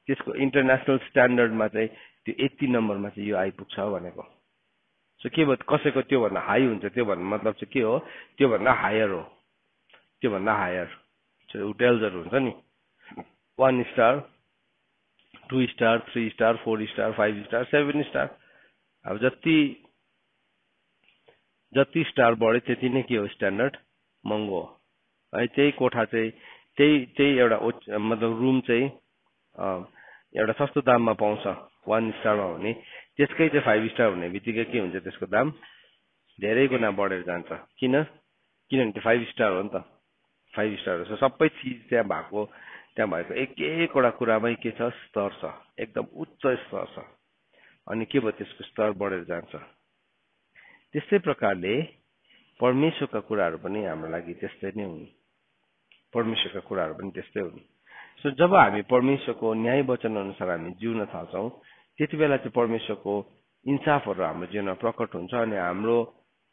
त्यसको इन्टरनेसनल स्ट्यान्डर्डमा चाहिँ त्यो 80 नम्बरमा चाहिँ यो आइपुग्छ भनेको सो के भयो कसैको त्यो भन्दा हाई हुन्छ त्यो भन्नु मतलब चाहिँ के हो त्यो भन्दा हायर हो त्यो भन्दा हायर होटल्सहरु हुन्छ नि 1 star 2 star 3 star 4 star 5 star 7 star अब जति स्टार बढ्यो त्यति नै के हो स्ट्यान्डर्ड महँगो हो है त्यही कोठा चाहिँ त्यही एउटा मतलब रुम चाहिँ एउटा सस्तो दाममा पाउँछ 1 स्टारमा भने त्यसकै चाहिँ 5 स्टार हुने बित्तिकै के हुन्छ त्यसको दाम धेरै गुणा बढेर जान्छ किनभने त्यो 5 स्टार हो नि त 5 स्टार हो सबै चीज त्यहाँ भएको एक एकवटा कुरामै के छ स्तर छ एकदम उच्च स्तर छ अनि के भयो त्यसको स्तर बढेर जान्छ त्यस्तै प्रकारले परमेश्वरका कुराहरू पनि हाम्रो लागि त्यस्तै नै हुन् परमेश्वरका कुराहरू पनि त्यस्तै हुन् सो जब हामी परमेश्वरको न्याय वचन अनुसार हामी जिउन थाल्छौँ त्यति बेला चाहिँ परमेश्वरको इन्साफहरू हाम्रो जीवनमा प्रकट हुन्छ अनि हाम्रो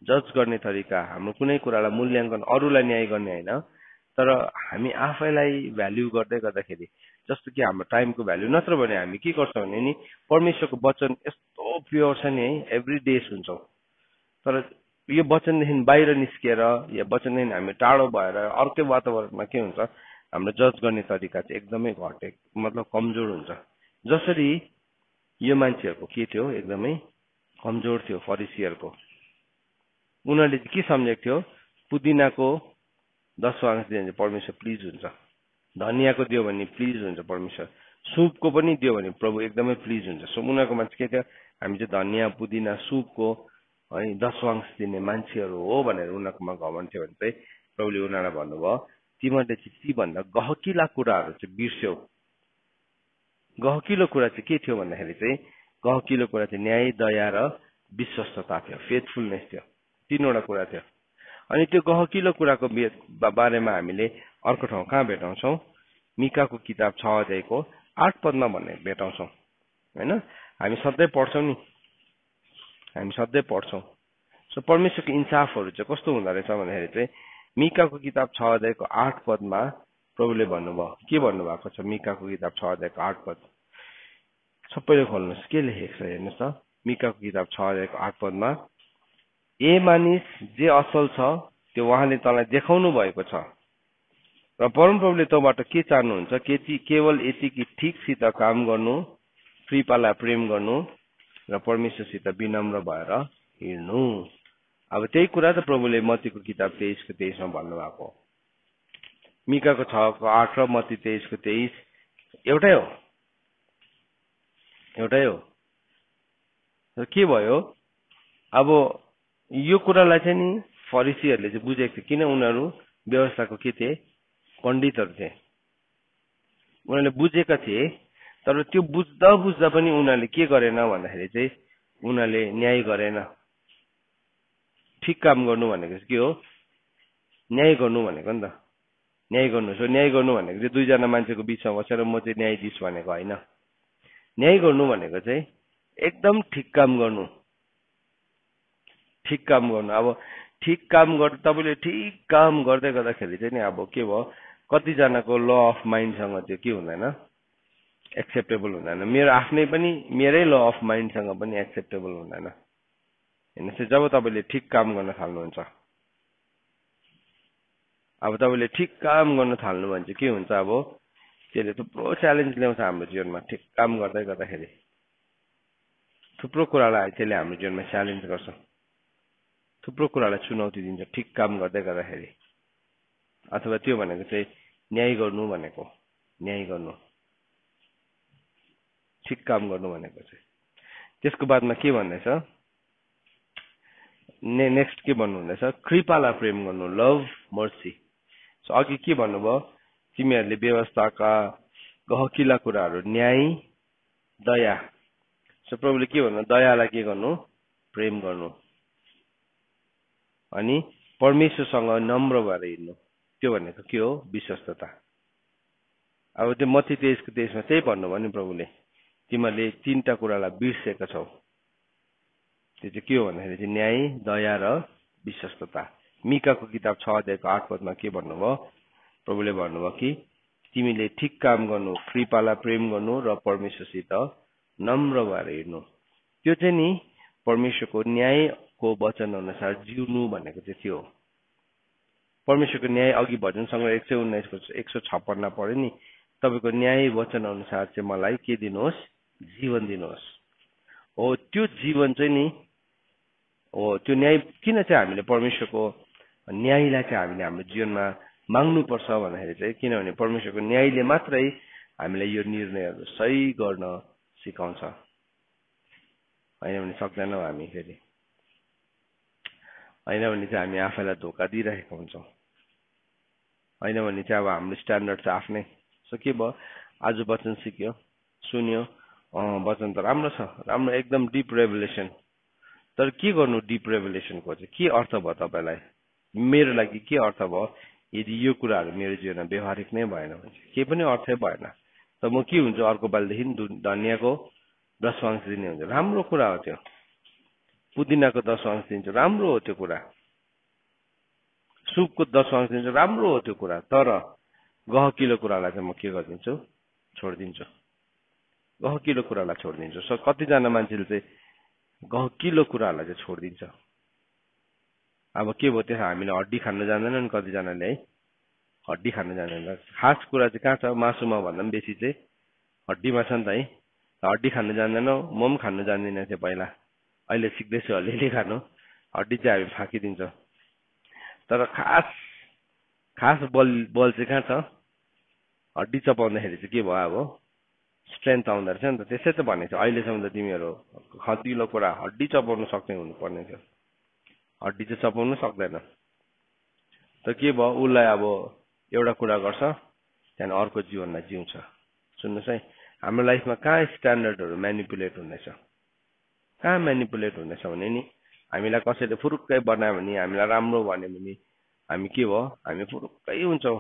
जज गर्ने तरिका हाम्रो कुनै कुरालाई मूल्याङ्कन अरूलाई न्याय गर्ने होइन तर हामी आफैलाई भ्याल्यु गर्दै गर्दाखेरि जस्तो कि हाम्रो टाइमको भ्याल्यु नत्र भने हामी के गर्छौँ भने नि परमेश्वरको वचन यस्तो प्योर छ नि है एभ्री डे सुन्छौँ तर यो वचनदेखि बाहिर निस्किएर या वचनदेखि हामी टाढो भएर अर्कै वातावरणमा के हुन्छ हाम्रो जज गर्ने तरिका चाहिँ एकदमै मतलब कमजोर हुन्छ जसरी यो मान्छेहरूको के थियो एकदमै कमजोर थियो फरिसीहरूको उनीहरूले के सम्झेको थियो पुदिनाको 10 अंश दियो भने परमेश्वर प्लिज हुन्छ धनियाको दियो भने प्लिज हुन्छ परमेश्वर सुपको पनि दियो भने प्रभु एकदमै प्लिज हुन्छ सो उनीहरूको मान्छे के थियो हामी चाहिँ धनिया पुदिना सुपको है 10 अंश दिने मान्छेहरू हो भनेर उनीहरूकोमा घमण्ड थियो भने चाहिँ प्रभुले उनीहरूलाई भन्नुभयो तिमीहरूले चाहिँ ती भन्दा गहकिला कुराहरू चाहिँ बिर्स्यौ गहकिलो कुरा चाहिँ के थियो भन्दाखेरि चाहिँ गहकिलो कुरा चाहिँ न्याय दया र विश्वस्तता थियो फेथफुलनेस थियो तीनवटा कुरा थियो अनि त्यो गहकिलो कुराको बारेमा हामीले अर्को ठाउँ कहाँ भेटाउँछौँ मिकाको किताब 6 अध्यायको 8 पदमा भन्ने भेटाउँछौँ हैन हामी सधैँ पढ्छौँ सो परमेश्वरको इन्साफहरू चाहिँ कस्तो हुँदो रहेछ भन्दाखेरि चाहिँ मिकाको किताब 6 अध्यायको 8 पदमा प्रभुले भन्नुभयो के भन्नुभएको छ मिकाको किताब 6 अध्यायको 8 पद सबैले खोल्नुहोस् के लेखेको छ हेर्नुहोस् त मिकाको किताब 6 अध्यायको 8 पदमा ए मानिस जे असल छ त्यो उहाँले तँलाई देखाउनु भएको छ र परमप्रभुले तँबाट के चाहनुहुन्छ केवल यति कि ठिकसित काम गर्नु, कृपालाई प्रेम गर्नु र परमेश्वरसित विनम्र भएर हिँड्नु। अब त्यही कुरा त प्रभुले मत्तीको किताब 23:23 भन्नुभएको हो। मिकाको 6:8 र मत्ती 23:23 एउटै हो। र के भयो, अब यो कुरालाई चाहिँ नि फरिसीहरूले चाहिँ बुझेको थियो, किन उनीहरू व्यवस्थाको के थिए, पण्डितहरू थिए। उनीहरूले बुझेका थिए, तर त्यो बुझ्दा पनि उनीहरूले के गरेन भन्दाखेरि चाहिँ उनीहरूले न्याय गरेन। ठिक काम गर्नु भनेको चाहिँ के हो, न्याय गर्नु भनेको नि त। न्याय गर्नु भनेको चाहिँ दुईजना मान्छेको बिचमा बसेर म चाहिँ न्यायाधीश भनेको होइन। न्याय गर्नु भनेको चाहिँ एकदम ठिक काम गर्नु। अब ठिक काम तपाईँले ठिक काम गर्दै गर्दाखेरि चाहिँ नि अब के भयो, कतिजनाको ल अफ माइन्डसँग त्यो के हुँदैन, एक्सेप्टेबल हुँदैन। मेरै ल अफ माइन्डसँग पनि एक्सेप्टेबल हुँदैन। हेर्नुहोस्, जब तपाईँले ठिक काम गर्न थाल्नुहुन्छ, अब तपाईँले ठिक काम गर्न थाल्नु भने चाहिँ के हुन्छ, अब त्यसले थुप्रो च्यालेन्ज ल्याउँछ हाम्रो जीवनमा। ठिक काम गर्दै गर्दाखेरि थुप्रो कुरालाई त्यसले हाम्रो जीवनमा च्यालेन्ज गर्छ, थुप्रो कुरालाई चुनौती दिन्छ ठिक काम गर्दै गर्दाखेरि। अथवा त्यो भनेको चाहिँ न्याय गर्नु भनेको, ठिक काम गर्नु भनेको चाहिँ। त्यसको बादमा के भन्दैछ, नेक्स्ट के भन्नुहुँदैछ, कृपालाई प्रेम गर्नु, लभ मर्सी। सो अघि के भन्नुभयो, तिमीहरूले व्यवस्थाका गहकिला कुराहरू, न्याय, दया। सो प्रभुले के भन्नु, दयालाई के गर्नु, प्रेम गर्नु, अनि परमेश्वरसँग नम्र भएर हिँड्नु। त्यो भनेको के हो, विश्वस्तता। अब त्यो मत्ती 23:23 त्यही भन्नुभयो नि प्रभुले, तिमीहरूले 3टा कुरालाई बिर्सेका छौ। त्यो चाहिँ के हो भन्दाखेरि चाहिँ न्याय, दया र विश्वस्तता। मिकाको किताब 6:8 के भन्नुभयो, प्रभुले भन्नुभयो कि तिमीले ठिक काम गर्नु, कृपालाई प्रेम गर्नु र परमेश्वरसित नम्र भएर हिँड्नु। त्यो चाहिँ नि परमेश्वरको न्यायको वचन अनुसार जिउनु भनेको चाहिँ त्यो हो। परमेश्वरको न्याय अघि भजन सङ्ग्रह 119को 156 पढ्यो नि, तपाईँको न्याय वचन अनुसार चाहिँ मलाई के दिनुहोस्, जीवन दिनुहोस्। हो त्यो जीवन चाहिँ नि हो, त्यो न्याय। किन चाहिँ हामीले परमेश्वरको न्यायलाई चाहिँ हामीले हाम्रो जीवनमा माग्नुपर्छ भन्दाखेरि चाहिँ, किनभने परमेश्वरको न्यायले मात्रै हामीलाई यो निर्णयहरू सही गर्न सिकाउँछ। होइन भने सक्दैनौँ हामी, फेरि होइन भने चाहिँ हामी आफैलाई धोका दिइरहेका हुन्छौँ। होइन भने चाहिँ अब हाम्रो स्ट्यान्डर्ड चाहिँ आफ्नै। सो के भयो, आज वचन सिक्यो, सुन्यो, वचन त राम्रो छ, राम्रो एकदम डिप रेभुलेसन। तर के गर्नु डिप रेभुलेसनको चाहिँ के अर्थ भयो तपाईँलाई, मेरो लागि के अर्थ भयो, यदि यो कुराहरू मेरो जीवनमा व्यवहारिक नै भएन भने चाहिँ केही पनि अर्थै भएन। त म के हुन्छ, अर्को पालिदेखि धनियाँको 10 दिने हुन्छ, राम्रो कुरा हो त्यो। पुदिनाको 10 दिन्छु, राम्रो हो त्यो कुरा। सुपको 10 दिन्छु, राम्रो हो त्यो कुरा। तर गहकिलो कुरालाई चाहिँ म के गरिदिन्छु, छोडिदिन्छु। गहकिलो कुरालाई छोडिदिन्छु। सो कतिजना मान्छेले चाहिँ गहकिलो कुराहरूलाई चाहिँ छोडिदिन्छ। अब के भयो, त्यहाँ हामीले हड्डी खानु जान्दैनन् कतिजनाले, है, हड्डी खानु जान्दैन। खास कुरा चाहिँ कहाँ छ, मासुमा भन्दा पनि बेसी चाहिँ हड्डीमा छ नि त, है। हड्डी खानु जान्दैनौ, म पनि खानु जान्दिनँ थियो पहिला, अहिले सिक्दैछु अलिअलि खानु। हड्डी चाहिँ हामी फाँकिदिन्छौँ। तर खास बल चाहिँ कहाँ छ, हड्डी चपाउँदाखेरि चाहिँ के भयो, अब स्ट्रेन्थ आउँदो रहेछ नि त। त्यसै त भनेको छ, अहिलेसम्म त तिमीहरू खतिलो कुरा हड्डी चपाउनु सक्ने हुनुपर्ने थियो, हड्डी चाहिँ चपाउनु सक्दैन। त के भयो, उसलाई अब एउटा कुरा गर्छ, त्यहाँदेखि अर्को जीवनलाई जिउँछ। सुन्नुहोस् है, हाम्रो लाइफमा कहाँ स्ट्यान्डर्डहरू म्यानिपुलेट हुँदैछ, कहाँ म्यानिपुलेट हुँदैछ भने नि, हामीलाई कसैले फुरुक्कै बनायो भने, हामीलाई राम्रो भन्यो भने हामी के भयो, हामी फुरुक्कै हुन्छौँ,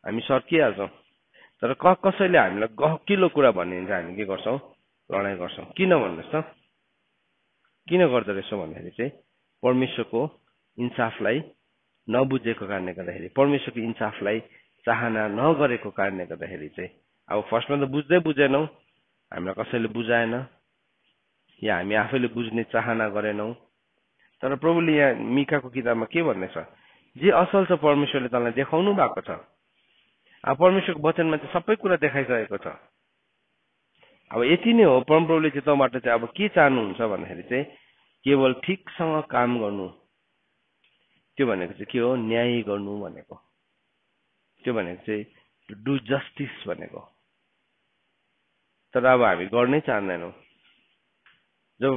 हामी सर्किहाल्छौँ। तर कसैले हामीलाई गहकिलो कुरा भन्यो भने चाहिँ हामी के गर्छौँ, लडाइँ गर्छौँ। किन भन्नुहोस् त, किन गर्दो रहेछौँ भन्दाखेरि चाहिँ परमेश्वरको इन्साफलाई नबुझेको कारणले गर्दाखेरि, परमेश्वरको इन्साफलाई चाहना नगरेको कारणले गर्दाखेरि चाहिँ, अब फर्स्टमा त बुझेनौँ, हामीलाई कसैले बुझाएन, या हामी आफैले बुझ्ने चाहना गरेनौँ। तर प्रभुले यहाँ मिकाको किताबमा के भन्दैछ, जे असल छ परमेश्वरले तँलाई देखाउनु भएको छ। अब परमेश्वरको वचनमा चाहिँ सबै कुरा देखाइसकेको छ। अब यति नै हो, परमप्रभुले चाहिँ तँबाट चाहिँ अब के चाहनुहुन्छ भन्दाखेरि चाहिँ केवल ठिकसँग काम गर्नु। त्यो भनेको चाहिँ के हो? न्याय गर्नु भनेको। त्यो भनेको चाहिँ डु जस्टिस भनेको। तर अब हामी गर्नै चाहँदैनौँ। जब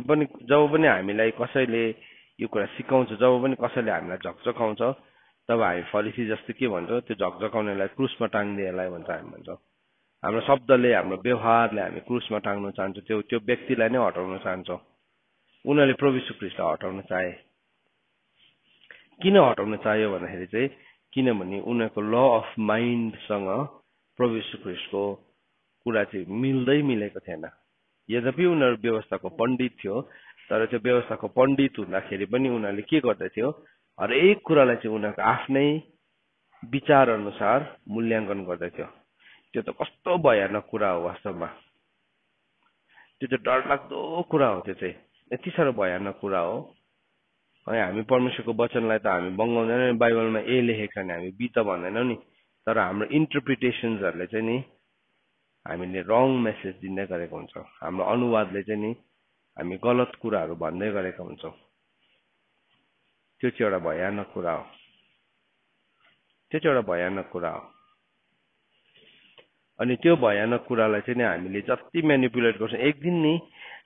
पनि हामीलाई कसैले यो कुरा सिकाउँछ, जब पनि कसैले हामीलाई झकझकाउँछ, तब हामी फरिसी जस्तो के भन्छौँ? त्यो झकझकाउनेलाई क्रुसमा टाङ्दिएलाई भन्छ हामी भन्छौँ। हाम्रो शब्दले, हाम्रो व्यवहारले हामी क्रुसमा टाङ्न चाहन्छौँ। त्यो व्यक्तिलाई नै हटाउन चाहन्छौँ। उनीहरूले प्रभु यीशु ख्रीष्टलाई हटाउन चाहे। किन हटाउन चाह्यो भन्दाखेरि चाहिँ किनभने उनीहरूको ल अफ माइन्डसँग प्रभु यीशु ख्रीष्टको कुरा चाहिँ मिलेको थिएन। यद्यपि उनीहरू व्यवस्थाको पण्डित थियो, तर त्यो व्यवस्थाको पण्डित हुँदाखेरि पनि उनीहरूले के गर्दथ्यो? हरेक कुरालाई चाहिँ उनीहरूको आफ्नै विचार अनुसार मूल्याङ्कन गर्दथ्यो। त्यो त कस्तो भयानक कुरा हो वास्तवमा। त्यो चाहिँ डरलाग्दो कुरा हो। त्यो चाहिँ यति साह्रो भयानक कुरा हो। अनि हामी परमेश्वरको वचनलाई त हामी बङ्गाउँदैनौँ। बाइबलमा ए लेखेको छ भने हामी बी त भन्दैनौँ नि। तर हाम्रो इन्टरप्रिटेसन्सहरूले चाहिँ नि हामीले रङ मेसेज दिँदै गरेको हुन्छौँ। हाम्रो अनुवादले चाहिँ नि हामी गलत कुराहरू भन्दै गरेका हुन्छौँ। त्यो चाहिँ एउटा भयानक कुरा हो। त्यो चाहिँ एउटा भयानक कुरा हो। अनि त्यो भयानक कुरालाई चाहिँ नि हामीले जति म्यानिपुलेट गर्छौँ, एक दिन नि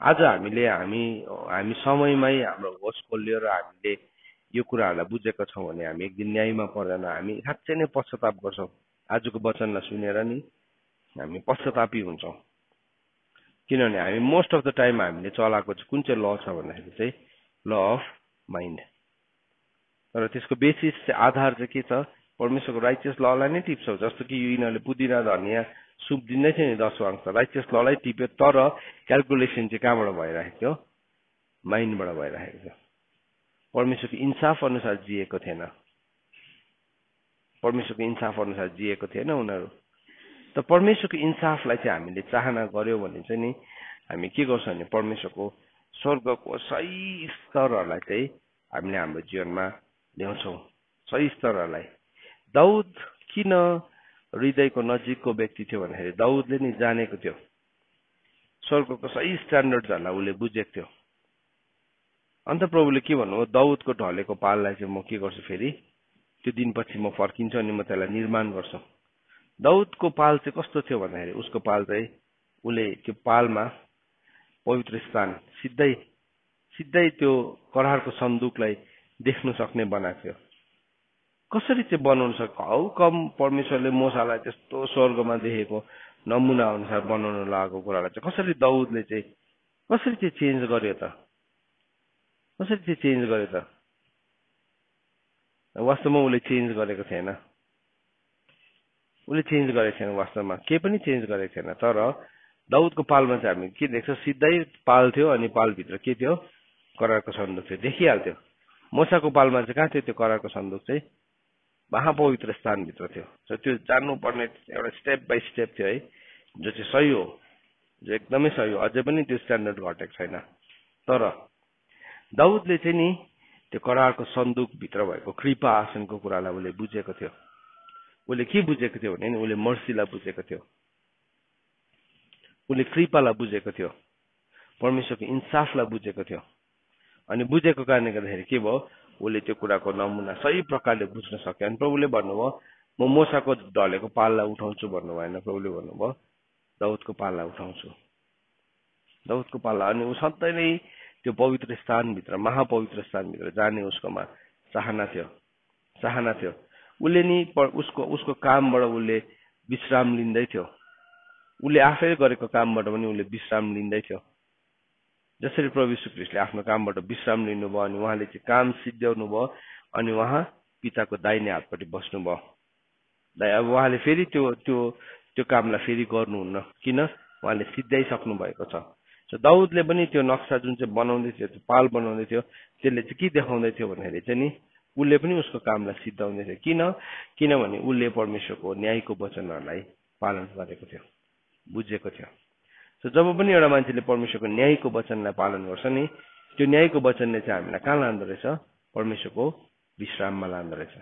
आज हामी समयमै हाम्रो होस खोलियो र हामीले यो कुराहरूलाई बुझेका छौँ भने हामी एक दिन न्यायमा पर्दैन। हामी साँच्चै नै पश्चाताप गर्छौँ। आजको वचनलाई सुनेर नि हामी पश्चातापी हुन्छौँ। किनभने हामी मोस्ट अफ द टाइम हामीले चलाएको चाहिँ कुन चाहिँ ल छ भन्दाखेरि चाहिँ ल अफ माइन्ड। तर त्यसको बेसिस चाहिँ आधार चाहिँ के छ? परमेश्वरको राइचियस ललाई नै टिप्छौँ। जस्तो कि यिनीहरूले पुदिना धनियाँ सुप दिँदै थियो नि 10 अंश, राइचियस ललाई टिप्यो। तर क्यालकुलेसन चाहिँ कहाँबाट भइरहेको थियो? माइन्डबाट भइरहेको थियो। परमेश्वरको इन्साफ अनुसार जिएको थिएन। परमेश्वरको इन्साफ अनुसार जिएको थिएन उनीहरू। त परमेश्वरको इन्साफलाई चाहिँ हामीले चाहना गर्यो भने चाहिँ नि हामी के गर्छौँ भने परमेश्वरको स्वर्गको सही स्तरहरूलाई चाहिँ हामीले हाम्रो जीवनमा ल्याउँछौँ। सही स्तरहरूलाई। दाउद किन हृदयको नजिकको व्यक्ति थियो भन्दाखेरि दाउदले नि जानेको थियो। स्वर्गको सही स्ट्यान्डर्ड्सहरूलाई उसले बुझेको थियो। अन्त प्रभुले के भन्नुभयो? दाउदको ढलेको पाललाई चाहिँ म के गर्छु? फेरि त्यो दिनपछि म फर्किन्छु अनि म त्यसलाई निर्माण गर्छु। दाउदको पाल चाहिँ कस्तो थियो भन्दाखेरि उसको पाल चाहिँ उसले त्यो पालमा पवित्र स्थान सिधै त्यो करारको सन्दुकलाई देख्न सक्ने बनाएको थियो। कसरी चाहिँ बनाउन सक्छ? हाउ कम परमेश्वरले मोसालाई त्यस्तो स्वर्गमा देखेको नमुना अनुसार बनाउन लागेको कुरालाई चाहिँ कसरी दाउदले चाहिँ चेन्ज गर्यो त? कसरी चाहिँ चेन्ज गर्यो त? वास्तवमा उसले चेन्ज गरेको थिएन। वास्तवमा केही पनि चेन्ज गरेको थिएन। तर दाउदको पालमा चाहिँ हामी के देख्छौँ? सिधै पाल थियो अनि पालभित्र के थियो? करारको सन्दुक थियो। देखिहाल्थ्यो। मोसाको पालमा चाहिँ कहाँ थियो त्यो करारको सन्दुक? चाहिँ महापवित्र स्थानभित्र थियो। सो त्यो जान्नुपर्ने एउटा स्टेप बाई स्टेप थियो है, जो चाहिँ सही हो, जो एकदमै सही हो। अझै पनि त्यो स्ट्यान्डर्ड घटेको छैन। तर दाउदले चाहिँ नि त्यो करारको सन्दुकभित्र भएको कृपा आसनको कुरालाई उसले बुझेको थियो। उसले के बुझेको थियो भने उसले मर्सीलाई बुझेको थियो। उसले कृपालाई बुझेको थियो। परमेश्वरको इन्साफलाई बुझेको थियो। अनि बुझेको कारणले गर्दाखेरि के भयो? उसले त्यो कुराको नमुना सही प्रकारले बुझ्न सक्यो। अनि प्रभुले भन्नुभयो म मोसाको ढलेको पाललाई उठाउँछु भन्नु भएन। प्रभुले भन्नुभयो दाउदको पाललाई उठाउँछु। दाउदको पाललाई। अनि ऊ सधैँ नै त्यो पवित्र स्थानभित्र, महापवित्र स्थानभित्र जाने उसकोमा चाहना थियो। उसले नि उसको कामबाट उसले विश्राम लिँदै थियो। उसले आफै गरेको कामबाट पनि उसले विश्राम लिँदै थियो। जसरी प्रभु यीशु ख्रीष्टले आफ्नो कामबाट विश्राम लिनुभयो अनि उहाँले चाहिँ काम सिद्ध्याउनु भयो अनि उहाँ पिताको दाहिने हातपट्टि बस्नुभयो। अब उहाँले फेरि त्यो कामलाई फेरि गर्नुहुन्न। किन? उहाँले सिद्ध्याइसक्नु भएको छ। सो दाउदले पनि त्यो नक्सा जुन चाहिँ बनाउँदै थियो, त्यो पाल बनाउँदै थियो, त्यसले चाहिँ के देखाउँदै थियो भन्दाखेरि चाहिँ नि उसले पनि उसको कामलाई सिद्ध्याउँदै थियो। किनभने उसले परमेश्वरको न्यायको वचनहरूलाई पालन गरेको थियो, बुझेको थियो। सो जब पनि एउटा मान्छेले परमेश्वरको न्यायको वचनलाई पालन गर्छ नि, त्यो न्यायको वचनले चाहिँ हामीलाई कहाँ लाँदो रहेछ? परमेश्वरको विश्राममा लाँदो रहेछ।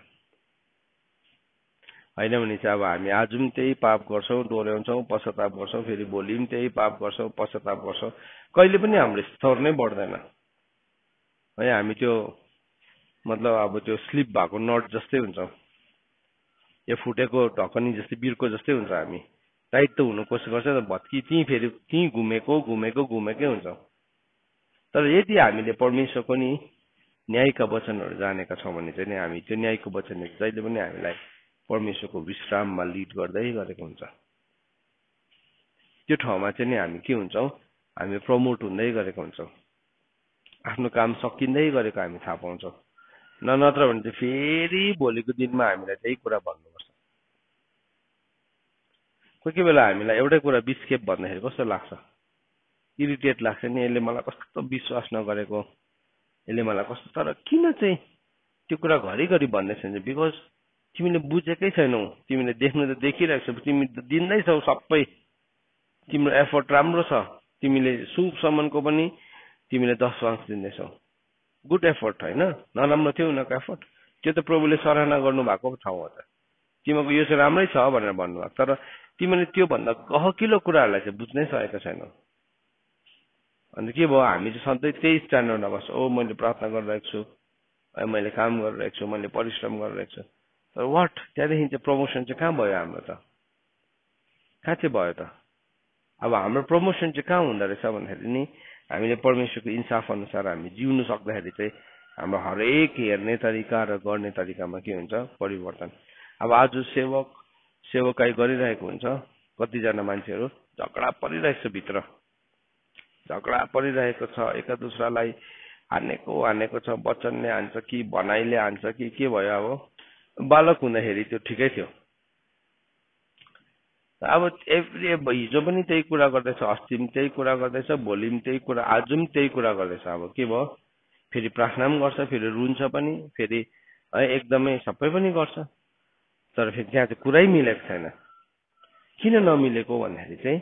होइन भने चाहिँ अब हामी आज पनि त्यही पाप गर्छौँ, दोहोऱ्याउँछौँ, पश्चाताप गर्छौँ, फेरि भोलि पनि त्यही पाप गर्छौँ, पश्चाताप गर्छौँ, कहिले पनि हाम्रो स्तर नै बढ्दैन है। हामी त्यो मतलब अब त्यो स्लिप भएको नट जस्तै हुन्छौँ, यो फुटेको ढकनी जस्तै, बिर्को जस्तै हुन्छ। हामी टाइट त हुनु कोसिस गर्छ त, भत्की फेरि त्यहीँ घुमेकै हुन्छौँ। तर यदि हामीले परमेश्वरको नि न्यायका वचनहरू जानेका छौँ भने चाहिँ नि हामी त्यो न्यायको वचनले जहिले पनि हामीलाई परमेश्वरको विश्राममा लिड गर्दै गरेको हुन्छ। त्यो ठाउँमा चाहिँ नि हामी के हुन्छौँ, हामी प्रमोट हुँदै गरेको हुन्छौँ, आफ्नो काम सकिँदै गरेको हामी थाहा पाउँछौँ। नत्र भने चाहिँ फेरि भोलिको दिनमा हामीलाई त्यही कुरा भन्नुपर्छ। कोही कोही बेला हामीलाई एउटै कुरा 20 खेप भन्दाखेरि कस्तो लाग्छ, इरिटेट लाग्छ नि, यसले मलाई कस्तो विश्वास नगरेको, यसले मलाई कस्तो। तर किन चाहिँ त्यो कुरा घरिघरि भन्दैछ भने, बिकज तिमीले बुझेकै छैनौ, तिमीले देख्नु त देखिरहेको छौ, तिमी त दिँदैछौ सबै, तिम्रो एफर्ट राम्रो छ, तिमीले सुखसम्मको पनि तिमीले 10 दिँदैछौ, गुड एफर्ट होइन, नराम्रो थियो उनीहरूको एफर्ट, त्यो त प्रभुले सराहना गर्नुभएको ठाउँ हो त। तिमीको यो चाहिँ राम्रै छ भनेर भन्नुभएको, तर तिमीले त्योभन्दा गहकिलो कुराहरूलाई चाहिँ बुझ्नै सकेको छैनौ। अन्त के भयो, हामी चाहिँ सधैँ त्यही स्ट्यान्डर्डमा बस्छ। ओ मैले प्रार्थना गरिरहेको छु, मैले काम गरिरहेको छु, मैले परिश्रम गरिरहेको छु, तर वाट, त्यहाँदेखि चाहिँ प्रमोसन चाहिँ कहाँ भयो हाम्रो त, कहाँ चाहिँ भयो त। अब हाम्रो प्रमोसन चाहिँ कहाँ हुँदो रहेछ भन्दाखेरि नि, हामीले परमेश्वरको इन्साफ अनुसार हामी जिउनु सक्दाखेरि चाहिँ हाम्रो हरेक हेर्ने तरिका र गर्ने तरिकामा के हुन्छ, परिवर्तन। अब आज सेवकाई गरिरहेको हुन्छ, कतिजना मान्छेहरू झगडा परिरहेको छ, भित्र झगडा परिरहेको छ, एका दुसरालाई हानेको छ, वचनले हान्छ कि भनाइले हान्छ कि के भयो। अब बालक हुँदाखेरि त्यो ठिकै थियो, अब हिजो पनि त्यही कुरा गर्दैछ, अस्ति पनि त्यही कुरा गर्दैछ, भोलि पनि त्यही कुरा, आज पनि त्यही कुरा गर्दैछ। अब के भयो, फेरि प्रार्थना पनि गर्छ, फेरि रुन्छ पनि, फेरि है एकदमै सबै पनि गर्छ, तर फेरि त्यहाँ चाहिँ कुरै मिलेको छैन। किन नमिलेको भन्दाखेरि चाहिँ,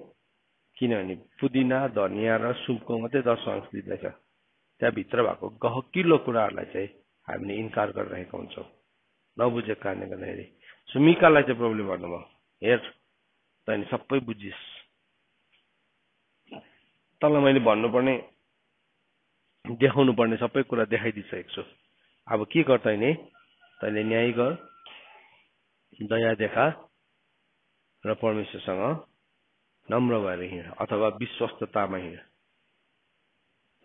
किनभने पुदिना, धनिया र सुपको मात्रै 10 दिँदैछ, त्यहाँभित्र भएको गहकिलो कुराहरूलाई चाहिँ हामीले इन्कार गरिरहेका हुन्छौँ, नबुझेको कारणले गर्दाखेरि। सुमिकालाई चाहिँ प्रभुले भन्नुभयो, हेर तैँले सबै बुझिस्, तँलाई मैले भन्नुपर्ने, देखाउनु पर्ने सबै कुरा देखाइदिइसकेको छु। अब के गर, तैँले न्याय गर, दया देखा र परमेश्वरसँग नम्र भएर हिँड अथवा विश्वस्ततामा हिँड।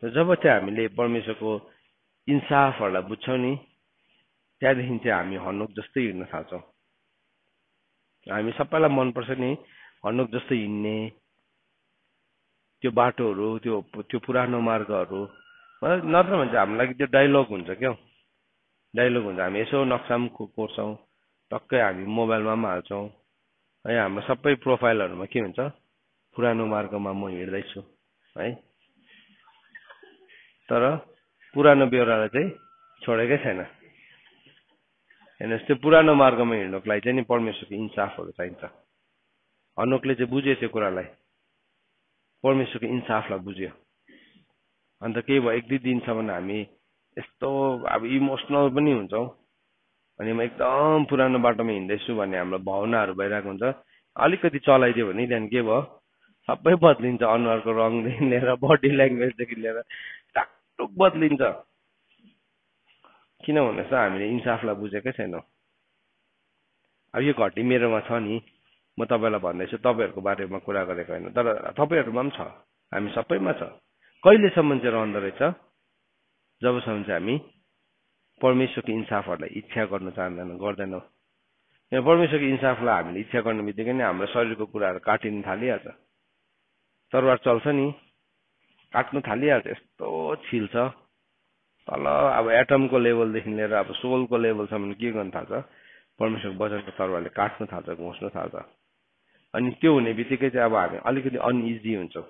जब चाहिँ हामीले परमेश्वरको इन्साफहरूलाई बुझ्छौँ नि, त्यहाँदेखि चाहिँ हामी हनोक जस्तै हिँड्न थाल्छौँ। हामी सबैलाई मनपर्छ नि हनोक जस्तै हिँड्ने, त्यो बाटोहरू, त्यो पुरानो मार्गहरू। नत्र भने चाहिँ हाम्रो लागि त्यो डायलग हुन्छ क्या, डायलग हुन्छ। हामी यसो नक्सामा कोर्छौँ, टक्कै हामी मोबाइलमा पनि हाल्छौँ है, हाम्रो सबै प्रोफाइलहरूमा के हुन्छ, पुरानो मार्गमा म हिँड्दैछु है। तर पुरानो बेहोरालाई चाहिँ छोडेकै छैन। हेर्नुहोस्, त्यो पुरानो मार्गमा हिँड्नुको लागि चाहिँ नि परमेश्वरको इन्साफहरू चाहिन्छ। हनोकले चाहिँ बुझ्यो त्यो कुरालाई, परमेश्वरको इन्साफलाई बुझ्यो। अन्त के भयो, 1-2 दिनसम्म हामी यस्तो अब इमोसनल पनि हुन्छौँ, अनि म एकदम पुरानो बाटोमा हिँड्दैछु भन्ने हाम्रो भावनाहरू भइरहेको हुन्छ। अलिकति चलाइदियो भने त्यहाँदेखि के भयो, सबै बदलिन्छ, अनुहारको रङदेखि लिएर बडी ल्याङ्ग्वेजदेखि लिएर टाकटुक बदलिन्छ। किन भन्नुहोस् त, हामीले इन्साफलाई बुझेकै छैनौँ। अब यो घटी मेरोमा छ नि, म तपाईँलाई भन्दैछु, तपाईँहरूको बारेमा कुरा गरेको होइन, तर तपाईँहरूमा पनि छ, हामी सबैमा छ। कहिलेसम्म चाहिँ रहँदो रहेछ, जबसम्म चाहिँ हामी परमेश्वरको इन्साफहरूलाई इच्छा गर्न गर्दैनौँ। परमेश्वरको इन्साफलाई हामीले इच्छा गर्ने बित्तिकै नै हाम्रो शरीरको कुराहरू काटिन थालिहाल्छ। तरवार चल्छ नि, काट्नु थालिहाल्छ, यस्तो छिल्छ तल, अब एटमको लेभलदेखि लिएर अब सोलको लेभलसम्म के गर्न थाल्छ, परमेश्वरको वचनको तरवारले काट्न थाल्छ, घोच्न थाल्छ। अनि त्यो हुने बित्तिकै चाहिँ अब हामी अलिकति अनइजी हुन्छौँ,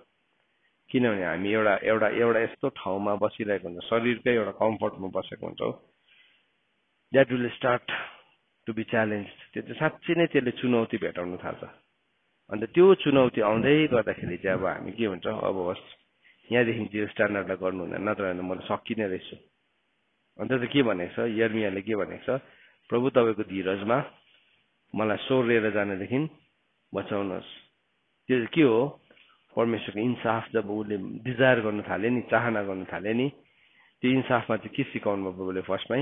किनभने हामी एउटा यस्तो ठाउँमा बसिरहेको हुन्छ, शरीरकै एउटा कम्फर्टमा बसेको हुन्छौँ, that will start to be challenge. त्यो चाहिँ साँच्चै नै त्यसले चुनौती भेटाउन थाल्छ। अन्त त्यो चुनौती आउँदै गर्दाखेरि चाहिँ अब हामी के हुन्छ, अब होस् यहाँदेखि त्यो स्ट्यान्डर्डलाई गर्नु हुँदैन, नत्र भने म सकिने रहेछु। अन्त त के भनेको छ, यर्मियाले के भनेको छ, प्रभु तपाईँको धीरजमा मलाई सोरेर जानदेखि बचाउनुहोस्। त्यो के हो? परमेश्वरको इन्साफ जब उसले डिजायर गर्न थाले नि, चाहना गर्न थाले नि, त्यो इन्साफमा चाहिँ के सिकाउनु भयो प्रभुले? फर्स्टमै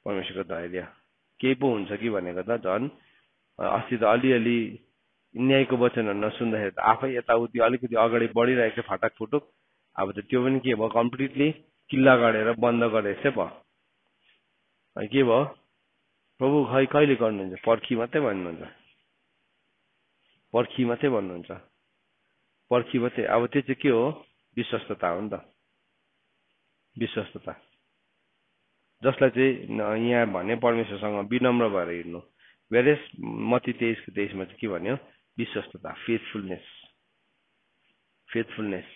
परमेश्वरको धैर्य। केही पो हुन्छ कि भनेको त झन् अस्ति त अलिअलि न्यायको वचनहरू नसुन्दाखेरि त आफै यताउति अलिकति अगाडि बढिरहेको थियो फाटक फुटुक। अब त त्यो पनि के भयो? कम्प्लिटली किल्ला गरेर बन्द गरेर चाहिँ भयो। के भयो? प्रभु खै कहिले गर्नुहुन्छ? पर्खी मात्रै भन्नुहुन्छ, पर्खी मात्रै भन्नुहुन्छ, पर्खी मात्रै। अब त्यो चाहिँ के हो? विश्वस्तता हो नि त, विश्वस्तता। जसलाई चाहिँ यहाँ भने परमेश्वरसँग विनम्र भएर हिँड्नु। वेरेस मत्ती 23:23 चाहिँ के भन्यो? विश्वस्तता, फेथफुलनेस। फेथफुलनेस।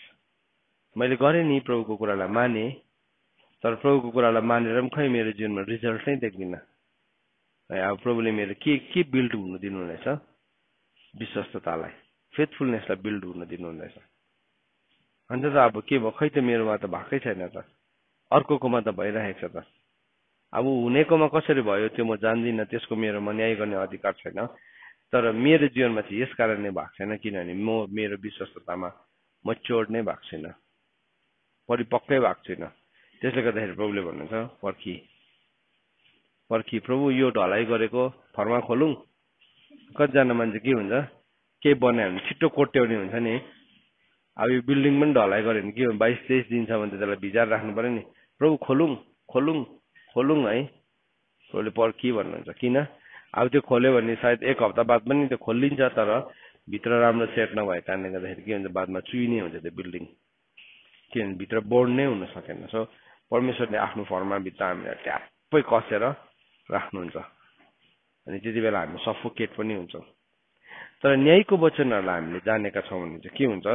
मैले गरेँ नि प्रभुको कुरालाई माने, तर प्रभुको कुरालाई मानेर पनि खै मेरो जीवनमा रिजल्ट नै देख्दिनँ। अब प्रभुले मेरो के बिल्ड हुन दिनुहुँदैछ? विश्वस्ततालाई, फेथफुलनेसलाई बिल्ड हुन दिनुहुँदैछ। अन्त त अब के भयो? खै त मेरोमा त भएकै छैन त, अर्कोकोमा त भइरहेको छ त। अब हुनेकोमा कसरी भयो त्यो म जान्दिनँ, त्यसको मेरोमा न्याय गर्ने अधिकार छैन। तर मेरो जीवनमा चाहिँ यस कारणले भएको छैन किनभने म मेरो विश्वस्ततामा मच्योर्ड नै भएको छैन, परिपक्कै भएको छैन। त्यसले गर्दाखेरि प्रभुले भन्नुहुन्छ पर्खी, पर्खी। प्रभु यो ढलाइ गरेको फर्मा खोलौँ। कतिजना मान्छे के हुन्छ, केही बनायो भने छिट्टो कोट्याउने हुन्छ नि। अब यो बिल्डिङ पनि ढलाइ गऱ्यो भने के हो? 22-23 दिनसम्म त त्यसलाई भिजाएर राख्नु पर्यो नि। प्रभु खोलौँ, खोलौँ, खोलौँ है। प्रभुले पर्खी भन्नुहुन्छ। किन? अब त्यो खोल्यो भने सायद 1 हप्ता बाद पनि त्यो खोलिन्छ, तर भित्र राम्रो सेट नभएको कारणले गर्दाखेरि के हुन्छ? बादमा चुइने हुन्छ त्यो बिल्डिङ, किनभने भित्र बोर्ड नै हुन सकेन। सो परमेश्वरले आफ्नो फर्माभित्र हामीलाई ट्याप्पै कसेर राख्नुहुन्छ, अनि त्यति बेला हामी सफोकेट पनि हुन्छौँ। तर न्यायको वचनहरूलाई हामीले जानेका छौँ भने चाहिँ के हुन्छ?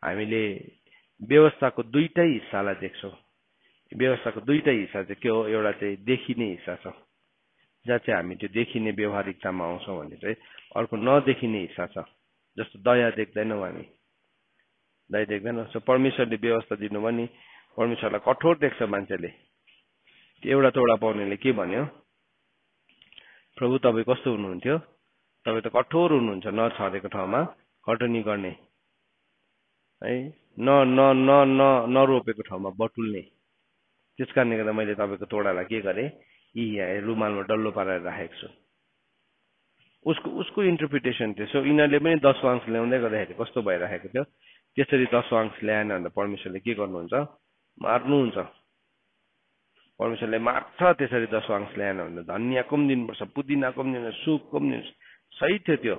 हामीले व्यवस्थाको दुईटै हिस्सालाई देख्छौँ। व्यवस्थाको दुईटै हिस्सा चाहिँ के हो? एउटा चाहिँ देखिने हिस्सा छ, जहाँ चाहिँ हामी त्यो देखिने व्यवहारिकतामा आउँछौँ भने चाहिँ अर्को नदेखिने हिस्सा छ, जस्तो दया देख्दैनौँ हामी, दया देख्दैनौँ। सो परमेश्वरले व्यवस्था दिनुभयो नि, परमेश्वरलाई कठोर देख्छ मान्छेले। एउटा तोडा पाउनेले के भन्यो? प्रभु तपाईँ कस्तो हुनुहुन्थ्यो? तपाईँ त कठोर हुनुहुन्छ, नछरेको ठाउँमा कटनी गर्ने है, न न न न नरोपेको ठाउँमा बटुल्ने। त्यस कारणले गर्दा मैले तपाईँको तोडालाई के गरेँ? यहाँ रुमालमा डल्लो पारेर राखेको छु। उसको इन्टरप्रिटेसन थियो। सो यिनीहरूले पनि 10 अंश ल्याउँदै गर्दाखेरि कस्तो भइराखेको थियो? त्यसरी 10 अंश ल्याएन भने परमेश्वरले के गर्नुहुन्छ? मार्नुहुन्छ। परमेश्वरले मार्छ त्यसरी 10 अंश ल्याएन भने। धनियाँको पनि दिनुपर्छ, पुदिनाको पनि दिनुपर्छ, सुपको पनि दिनुपर्छ। सही थियो त्यो,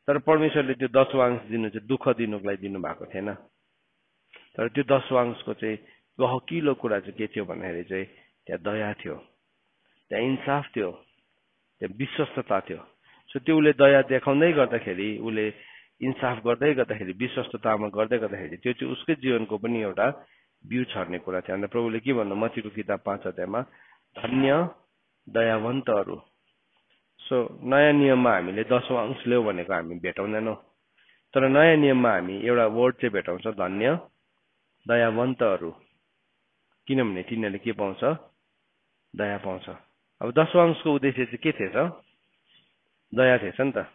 तर परमेश्वरले त्यो 10 अंश दिनु चाहिँ दुःख दिनुको लागि दिनुभएको थिएन। तर त्यो 10 अंशको चाहिँ गहकिलो कुरा चाहिँ के थियो भन्दाखेरि चाहिँ त्यहाँ दया थियो, त्यहाँ इन्साफ थियो, त्यहाँ विश्वस्तता थियो। सो त्यो उसले दया देखाउँदै गर्दाखेरि, उसले इन्साफ गर्दै गर्दाखेरि, विश्वस्ततामा गर्दै गर्दाखेरि त्यो चाहिँ उसकै जीवनको पनि एउटा बिउ छर्ने कुरा थियो। अन्त प्रभुले के भन्नु? मत्तीको किताब 5 अध्यायमा धन्य दयावन्तहरू। सो नयाँ नियममा हामीले 10 अंश ल्याऊ भनेको हामी भेटाउँदैनौँ, तर नयाँ नियममा हामी एउटा वर्ड चाहिँ भेटाउँछ, धन्य दयावन्तहरू, किनभने तिनीहरूले के पाउँछ? दया पाउँछ। अब 10 अंशको उद्देश्य चाहिँ के थिएछ? दया थिएछ नि त।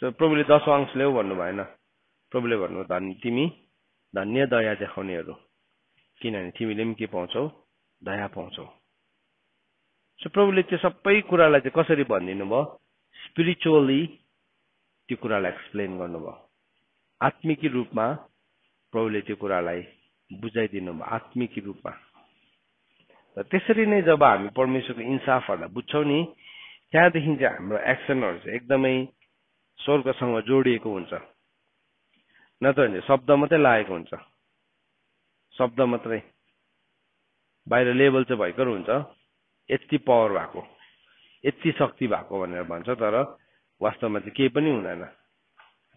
सो प्रभुले 10 अंश ल्याऊ भन्नु भएन। प्रभुले भन्नु तिमी धन्य दया देखाउनेहरू, किनभने तिमीले पनि के पाउँछौ? दया पाउँछौ। सो प्रभुले त्यो सबै कुरालाई चाहिँ कसरी भनिदिनु भयो? स्पिरिचुअली त्यो कुरालाई एक्सप्लेन गर्नुभयो। आत्मिकी रूपमा प्रभुले त्यो कुरालाई बुझाइदिनु भयो, आत्मिकी रूपमा। र त्यसरी नै जब हामी परमेश्वरको इन्साफहरूलाई बुझ्छौँ नि, त्यहाँदेखि चाहिँ हाम्रो एक्सनहरू चाहिँ एकदमै स्वर्गसँग जोडिएको हुन्छ। नत्र भने शब्द मात्रै लागेको हुन्छ, शब्द मात्रै, बाहिर लेभल चाहिँ भयङ्कर हुन्छ, यति पावर भएको, यति शक्ति भएको भनेर भन्छ, तर वास्तवमा चाहिँ केही पनि हुँदैन,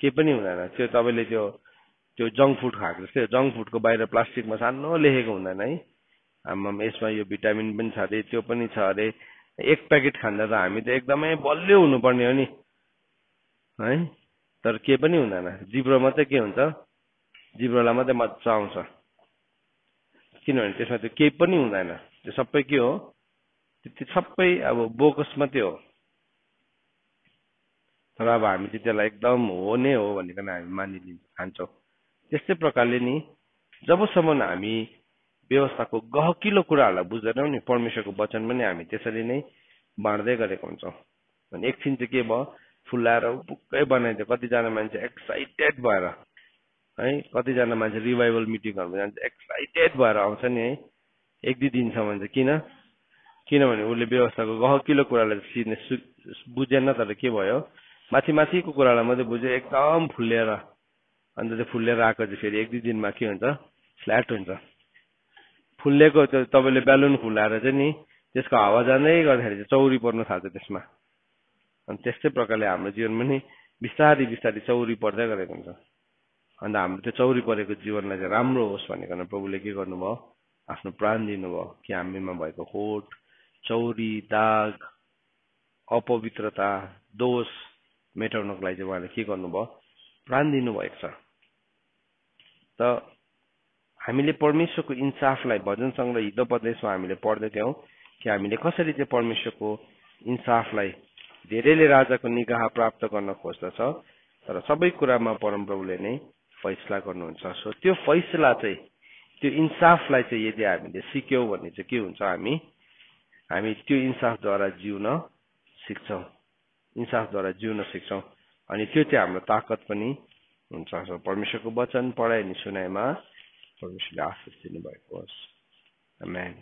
केही पनि हुँदैन। त्यो तपाईँले त्यो जङ्क फुड खाएको जस्तै, जङ्क फुडको बाहिर प्लास्टिकमा सानो लेखेको हुँदैन है, आमामा यसमा यो भिटामिन पनि छ अरे, त्यो पनि छ अरे। एक प्याकेट खाँदा त हामी त एकदमै बलियो हुनुपर्ने हो नि है, तर केही पनि हुँदैन। जिब्रोमा चाहिँ के हुन्छ? जिब्रोलाई मात्रै मजा आउँछ, किनभने त्यसमा त्यो केही पनि हुँदैन। त्यो सबै के हो? त्यो सबै अब बोकस मात्रै हो, र अब हामी चाहिँ त्यसलाई एकदम हो नै हो भनिकन हामी खान्छौँ। त्यस्तै प्रकारले नि जबसम्म हामी व्यवस्थाको गहकिलो कुराहरूलाई बुझ्दैनौँ नि परमेश्वरको वचन पनि हामी त्यसरी नै बाँड्दै गरेको हुन्छौँ। अनि एकछिन चाहिँ के भयो, फुल्लाएर पुक्कै बनाइदियो। कतिजना मान्छे एक्साइटेड भएर है, कतिजना मान्छे रिभाइभल मिटिङहरूमा जान्छ एक्साइटेड भएर आउँछ नि है, एक दुई दिनसम्म चाहिँ किनभने उसले व्यवस्थाको गहकिलो कुरालाई बुझेन। तर के भयो, माथि माथिको कुरालाई मात्रै बुझ्यो, एकदम फुल्लिएर। अन्त त्यो फुल्लिएर आएको चाहिँ फेरि एक दुई दिनमा के हुन्छ, फ्ल्याट हुन्छ। फुल्लेको तपाईँले बेलुन फुलाएर चाहिँ नि त्यसको हावा जाँदै गर्दाखेरि चाहिँ चौरी पर्न थाल्छ त्यसमा। अनि त्यस्तै प्रकारले हाम्रो जीवन पनि बिस्तारी बिस्तारी चौरी पर्दै गरेको हुन्छ। अन्त हाम्रो त्यो चौरी परेको जीवनलाई चाहिँ राम्रो होस् भनिकन प्रभुले के गर्नुभयो, आफ्नो प्राण दिनुभयो कि हामीमा भएको खोट, चौरी, दाग, अपवित्रता, दोष मेटाउनको लागि चाहिँ उहाँले के गर्नुभयो, प्राण दिनुभएको छ। त हामीले परमेश्वरको इन्साफलाई भजन सङ्ग्रह हितोपदेशमा हामीले पढ्दै थियौँ कि हामीले कसरी चाहिँ परमेश्वरको इन्साफलाई, धेरैले राजाको निगाह प्राप्त गर्न खोज्दछ तर सबै कुरामा परमप्रभुले नै फैसला गर्नुहुन्छ। सो त्यो फैसला चाहिँ, त्यो इन्साफलाई चाहिँ यदि हामीले सिक्यौँ भने चाहिँ के हुन्छ, हामी त्यो इन्साफद्वारा जिउन सिक्छौँ, इन्साफद्वारा जिउन सिक्छौँ। अनि त्यो चाहिँ हाम्रो ताकत पनि हुन्छ। सो परमेश्वरको वचन पढाइ अनि सुनाइमा परमेश्वरले आशिष दिनुभएको होस्। आमेन।